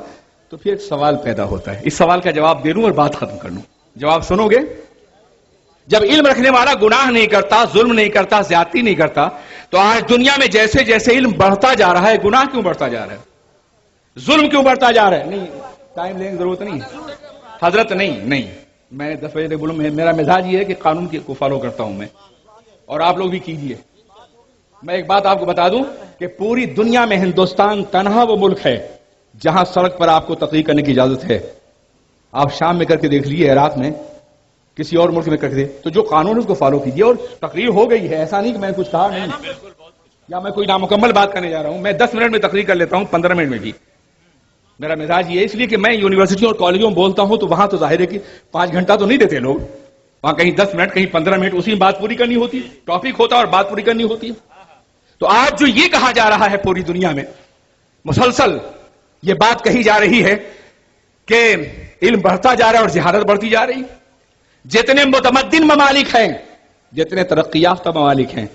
تو پھر ایک سوال پیدا ہوتا ہے۔ اس سوال کا جواب دے لوں اور بات ختم کر لوں، جواب سنو گے؟ جب علم رکھنے والا گناہ نہیں کرتا، ظلم نہیں کرتا، زیادتی نہیں کرتا، تو آج دنیا میں جیسے جیسے علم بڑھتا جا رہا ہے، گناہ کیوں بڑھتا جا رہا ہے، ظلم کیوں بڑھتا جا رہا ہے؟ نہیں، ٹائم لینے کی ضرورت نہیں حضرت، نہیں میں دفعہ بولوں، میرا مزاج یہ ہے کہ قانون کو فالو کرتا ہوں میں، اور آپ لوگ بھی کیجئے۔ میں ایک بات آپ کو بتا دوں کہ پوری دنیا میں ہندوستان تنہا وہ ملک ہے جہاں سڑک پر آپ کو تقریر کرنے کی اجازت ہے۔ آپ شام میں کر کے دیکھ لیجیے، عراق میں، کسی اور ملک میں کر کے، تو جو قانون ہے اس کو فالو کیجیے، اور تقریر ہو گئی ہے، ایسا نہیں کہ میں نے کچھ کہا نہیں، یا میں کوئی نامکمل بات کرنے جا رہا ہوں، میں 10 منٹ میں تقریر کر لیتا ہوں، 15 منٹ میں بھی۔ میرا مزاج یہ ہے، اس لیے کہ میں یونیورسٹی اور کالجوں میں بولتا ہوں تو وہاں تو ظاہر ہے کہ 5 گھنٹہ تو نہیں دیتے لوگ، وہاں کہیں 10 منٹ، کہیں 15 منٹ، اسی میں بات پوری کرنی ہوتی، ٹاپک ہوتا اور بات پوری کرنی ہوتی ہے۔ تو آج جو یہ کہا جا رہا ہے پوری دنیا میں، مسلسل یہ بات کہی جا رہی ہے کہ علم بڑھتا جا رہا ہے اور جہالت بڑھتی جا رہی۔ جتنے متمدن ممالک ہیں، جتنے ترقی یافتہ ممالک ہیں،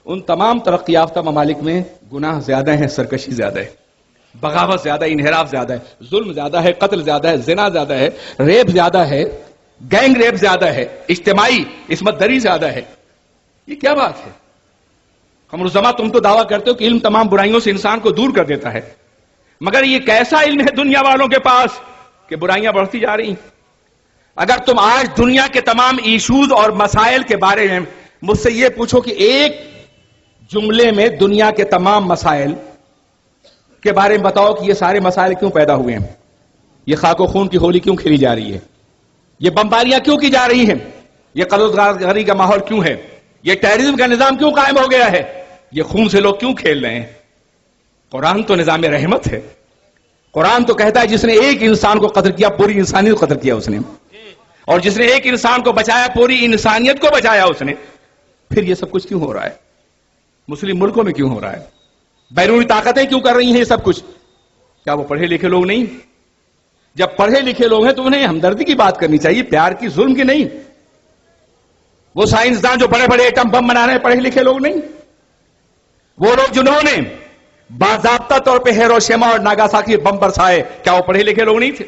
ان تمام ترقی یافتہ ممالک میں گناہ زیادہ ہیں، سرکشی زیادہ ہے، بغاوت زیادہ ہے، انحراف زیادہ ہے، ظلم زیادہ ہے، قتل زیادہ ہے، زنا زیادہ ہے، ریپ زیادہ ہے، گینگ ریپ زیادہ ہے، اجتماعی عصمت دری زیادہ ہے۔ یہ کیا بات ہے؟ ہم روزمرہ تم تو دعویٰ کرتے ہو کہ علم تمام برائیوں سے انسان کو دور کر دیتا ہے، مگر یہ کیسا علم ہے دنیا والوں کے پاس کہ برائیاں بڑھتی جا رہی ہیں؟ اگر تم آج دنیا کے تمام ایشوز اور مسائل کے بارے میں مجھ سے یہ پوچھو کہ ایک جملے میں دنیا کے تمام مسائل کے بارے میں بتاؤ کہ یہ سارے مسائل کیوں پیدا ہوئے ہیں، یہ خاک و خون کی ہولی کیوں کھیلی جا رہی ہے، یہ بمباریاں کیوں کی جا رہی ہیں، یہ قتل غارت کا ماحول کیوں ہے، یہ ٹیررزم کا نظام کیوں قائم ہو گیا ہے، یہ خون سے لوگ کیوں کھیل رہے ہیں؟ قرآن تو نظام رحمت ہے، قرآن تو کہتا ہے جس نے ایک انسان کو قتل کیا پوری انسانیت کو قتل کیا اس نے، اور جس نے ایک انسان کو بچایا پوری انسانیت کو بچایا اس نے۔ پھر یہ سب کچھ کیوں ہو رہا ہے؟ مسلم ملکوں میں کیوں ہو رہا ہے؟ بیرونی طاقتیں کیوں کر رہی ہیں یہ سب کچھ؟ کیا وہ پڑھے لکھے لوگ نہیں؟ جب پڑھے لکھے لوگ ہیں تو انہیں ہمدردی کی بات کرنی چاہیے، پیار کی، ظلم کی نہیں۔ وہ سائنسدان جو بڑے بڑے ایٹم بم بنا رہے ہیں پڑھے لکھے لوگ نہیں؟ وہ لوگ جنہوں نے باضابطہ طور پہ ہیروشیما اور ناگاساکی بم برسائے، کیا وہ پڑھے لکھے لوگ نہیں تھے؟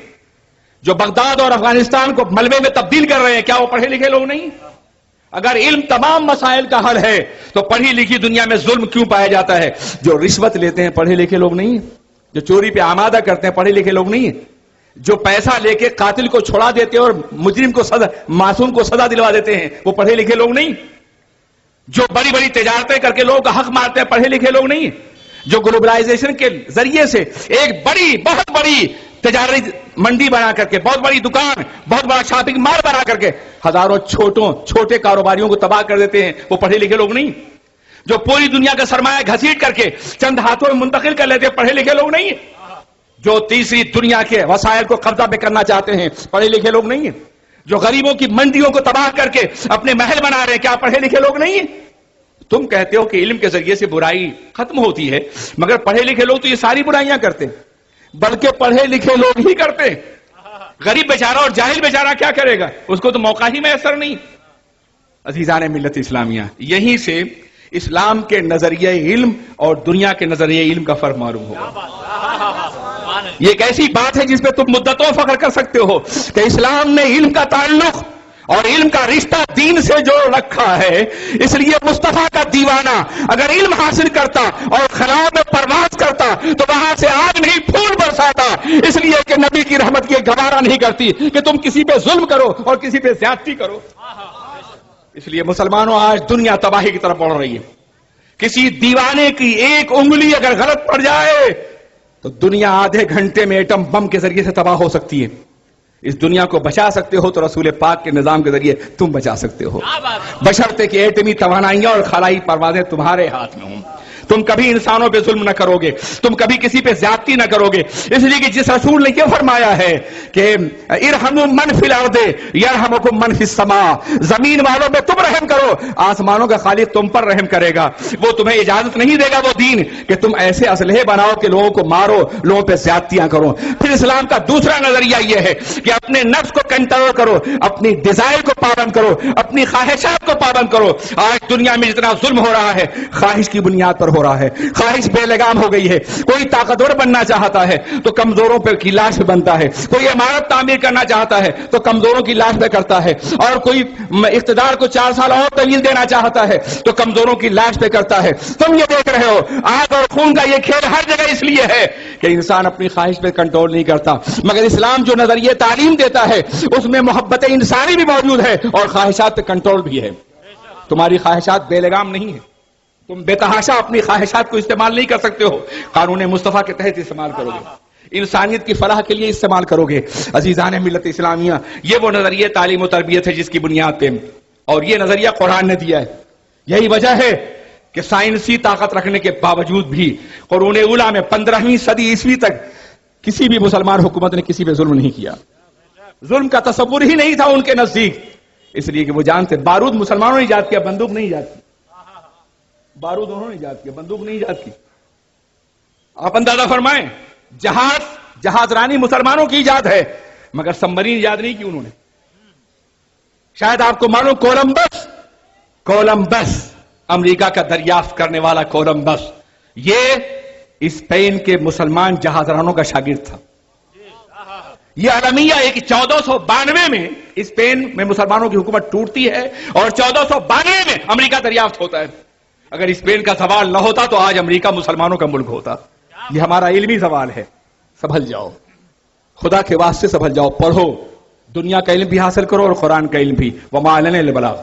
جو بغداد اور افغانستان کو ملبے میں تبدیل کر رہے ہیں، کیا وہ پڑھے لکھے لوگ نہیں؟ اگر علم تمام مسائل کا حل ہے تو پڑھی لکھی دنیا میں ظلم کیوں پایا جاتا ہے؟ جو رشوت لیتے ہیں پڑھے لکھے لوگ نہیں ہیں، جو چوری پہ آمادہ کرتے ہیں پڑھے لکھے لوگ نہیں ہیں، جو پیسہ لے کے قاتل کو چھڑا دیتے اور مجرم کو معصوم کو سزا دلوا دیتے ہیں وہ پڑھے لکھے لوگ نہیں؟ جو بڑی بڑی تجارتیں کر کے لوگوں کا حق مارتے ہیں پڑھے لکھے لوگ نہیں؟ جو گلوبلائزیشن کے ذریعے سے ایک بہت بڑی تجارتی منڈی بنا کر کے، بہت بڑی دکان، بہت بڑا شاپنگ مال بنا کر کے ہزاروں چھوٹے کاروباریوں کو تباہ کر دیتے ہیں، وہ پڑھے لکھے لوگ نہیں؟ جو پوری دنیا کا سرمایہ گھسیٹ کر کے چند ہاتھوں میں منتقل کر لیتے ہیں پڑھے لکھے لوگ نہیں ہیں؟ جو تیسری دنیا کے وسائل کو قبضہ پہ کرنا چاہتے ہیں پڑھے لکھے لوگ نہیں ہیں؟ جو غریبوں کی منڈیوں کو تباہ کر کے اپنے محل بنا رہے ہیں، کیا پڑھے لکھے لوگ نہیں ہیں؟ تم کہتے ہو کہ علم کے ذریعے سے برائی ختم ہوتی ہے، مگر پڑھے لکھے لوگ تو یہ ساری برائیاں کرتے ہیں، بلکہ پڑھے لکھے لوگ ہی کرتے ہیں۔ غریب بیچارہ اور جاہل بیچارہ کیا کرے گا؟ اس کو تو موقع ہی میسر نہیں۔ عزیزان ملت اسلامیہ، یہیں سے اسلام کے نظریہ علم اور دنیا کے نظریہ علم کا فرق معلوم ہوگا۔ یہ ایک ایسی بات ہے جس پہ تم مدتوں فخر کر سکتے ہو کہ اسلام نے علم کا تعلق اور علم کا رشتہ دین سے جوڑ رکھا ہے۔ اس لیے مصطفیٰ کا دیوانہ اگر علم حاصل کرتا اور خلاؤں میں پرواز کرتا تو وہاں سے آگ نہیں پھول برساتا، اس لیے کہ نبی کی رحمت یہ گوارا نہیں کرتی کہ تم کسی پہ ظلم کرو اور کسی پہ زیادتی کرو۔ اس لیے مسلمانوں، آج دنیا تباہی کی طرف بڑھ رہی ہے۔ کسی دیوانے کی ایک انگلی اگر غلط پڑ جائے تو دنیا آدھے گھنٹے میں ایٹم بم کے ذریعے سے تباہ ہو سکتی ہے۔ اس دنیا کو بچا سکتے ہو تو رسول پاک کے نظام کے ذریعے تم بچا سکتے ہو، بشرطے کہ ایٹمی توانائیاں اور خلائی پروازیں تمہارے ہاتھ میں ہوں۔ تم کبھی انسانوں پہ ظلم نہ کرو گے، تم کبھی کسی پہ زیادتی نہ کرو گے، اس لیے کہ جس رسول نے یہ فرمایا ہے کہ ارحموا من فی الارض یرحمکم من فی السماء، زمین والوں پہ تم رحم کرو، آسمانوں کا خالق تم پر رحم کرے گا۔ وہ تمہیں اجازت نہیں دے گا وہ دین کہ تم ایسے اسلحے بناؤ کہ لوگوں کو مارو، لوگوں پہ زیادتیاں کرو۔ پھر اسلام کا دوسرا نظریہ یہ ہے کہ اپنے نفس کو کنٹرول کرو، اپنی ڈیزائر کو پابند کرو، اپنی خواہشات کو پابند کرو۔ آج دنیا میں جتنا ظلم ہو رہا ہے خواہش کی بنیاد پر ہو رہا ہے، خواہش بے لگام ہو گئی ہے۔ کوئی طاقتور بننا چاہتا ہے تو کمزوروں پہ کی لاش پہ بنتا ہے، کوئی عمارت تعمیر کرنا چاہتا ہے تو کمزوروں کی لاش پہ کرتا ہے، اور کوئی اقتدار کو 4 سال اور طویل دینا چاہتا ہے تو کمزوروں کی لاش پہ کرتا ہے۔ تم یہ دیکھ رہے ہو آگ اور خون کا یہ کھیل ہر جگہ اس لیے ہے کہ انسان اپنی خواہش پہ کنٹرول نہیں کرتا، مگر اسلام جو نظریہ تعلیم دیتا ہے اس میں محبت انسانی بھی موجود ہے اور خواہشات پہ کنٹرول بھی ہے۔ تمہاری خواہشات بے لگام نہیں ہے، تم بے تحاشا اپنی خواہشات کو استعمال نہیں کر سکتے ہو، قانون مصطفیٰ کے تحت استعمال کرو گے، انسانیت کی فلاح کے لیے استعمال کرو گے۔ عزیزان ملت اسلامیہ، یہ وہ نظریہ تعلیم و تربیت ہے جس کی بنیاد پہ، اور یہ نظریہ قرآن نے دیا ہے۔ یہی وجہ ہے کہ سائنسی طاقت رکھنے کے باوجود بھی قرون اولیٰ میں 15ویں صدی عیسوی تک کسی بھی مسلمان حکومت نے کسی پہ ظلم نہیں کیا، ظلم کا تصور ہی نہیں تھا ان کے نزدیک، اس لیے کہ وہ جانتے بارود مسلمانوں نے ایجاد کیا، بندوق نہیں ایجاد کی، بارود انہوں نے ایجاد کیا، بندوق نہیں ایجاد کی۔ آپ اندازہ فرمائیں، جہاز رانی مسلمانوں کی ایجاد ہے مگر سبمرین ایجاد نہیں کی انہوں نے۔ شاید آپ کو معلوم، کولمبس امریکہ کا دریافت کرنے والا کولمبس، یہ اسپین کے مسلمان جہاز رانوں کا شاگرد تھا۔ یہ المیہ ہے کہ 1492 میں اسپین میں مسلمانوں کی حکومت ٹوٹتی ہے اور 1492 میں امریکہ دریافت ہوتا ہے۔ اگر اسپین کا سوال نہ ہوتا تو آج امریکہ مسلمانوں کا ملک ہوتا۔ یہ ہمارا علمی سوال ہے، سنبھل جاؤ، خدا کے واسطے سنبھل جاؤ، پڑھو، دنیا کا علم بھی حاصل کرو اور قرآن کا علم بھی۔ وما علینا الا البلاغ۔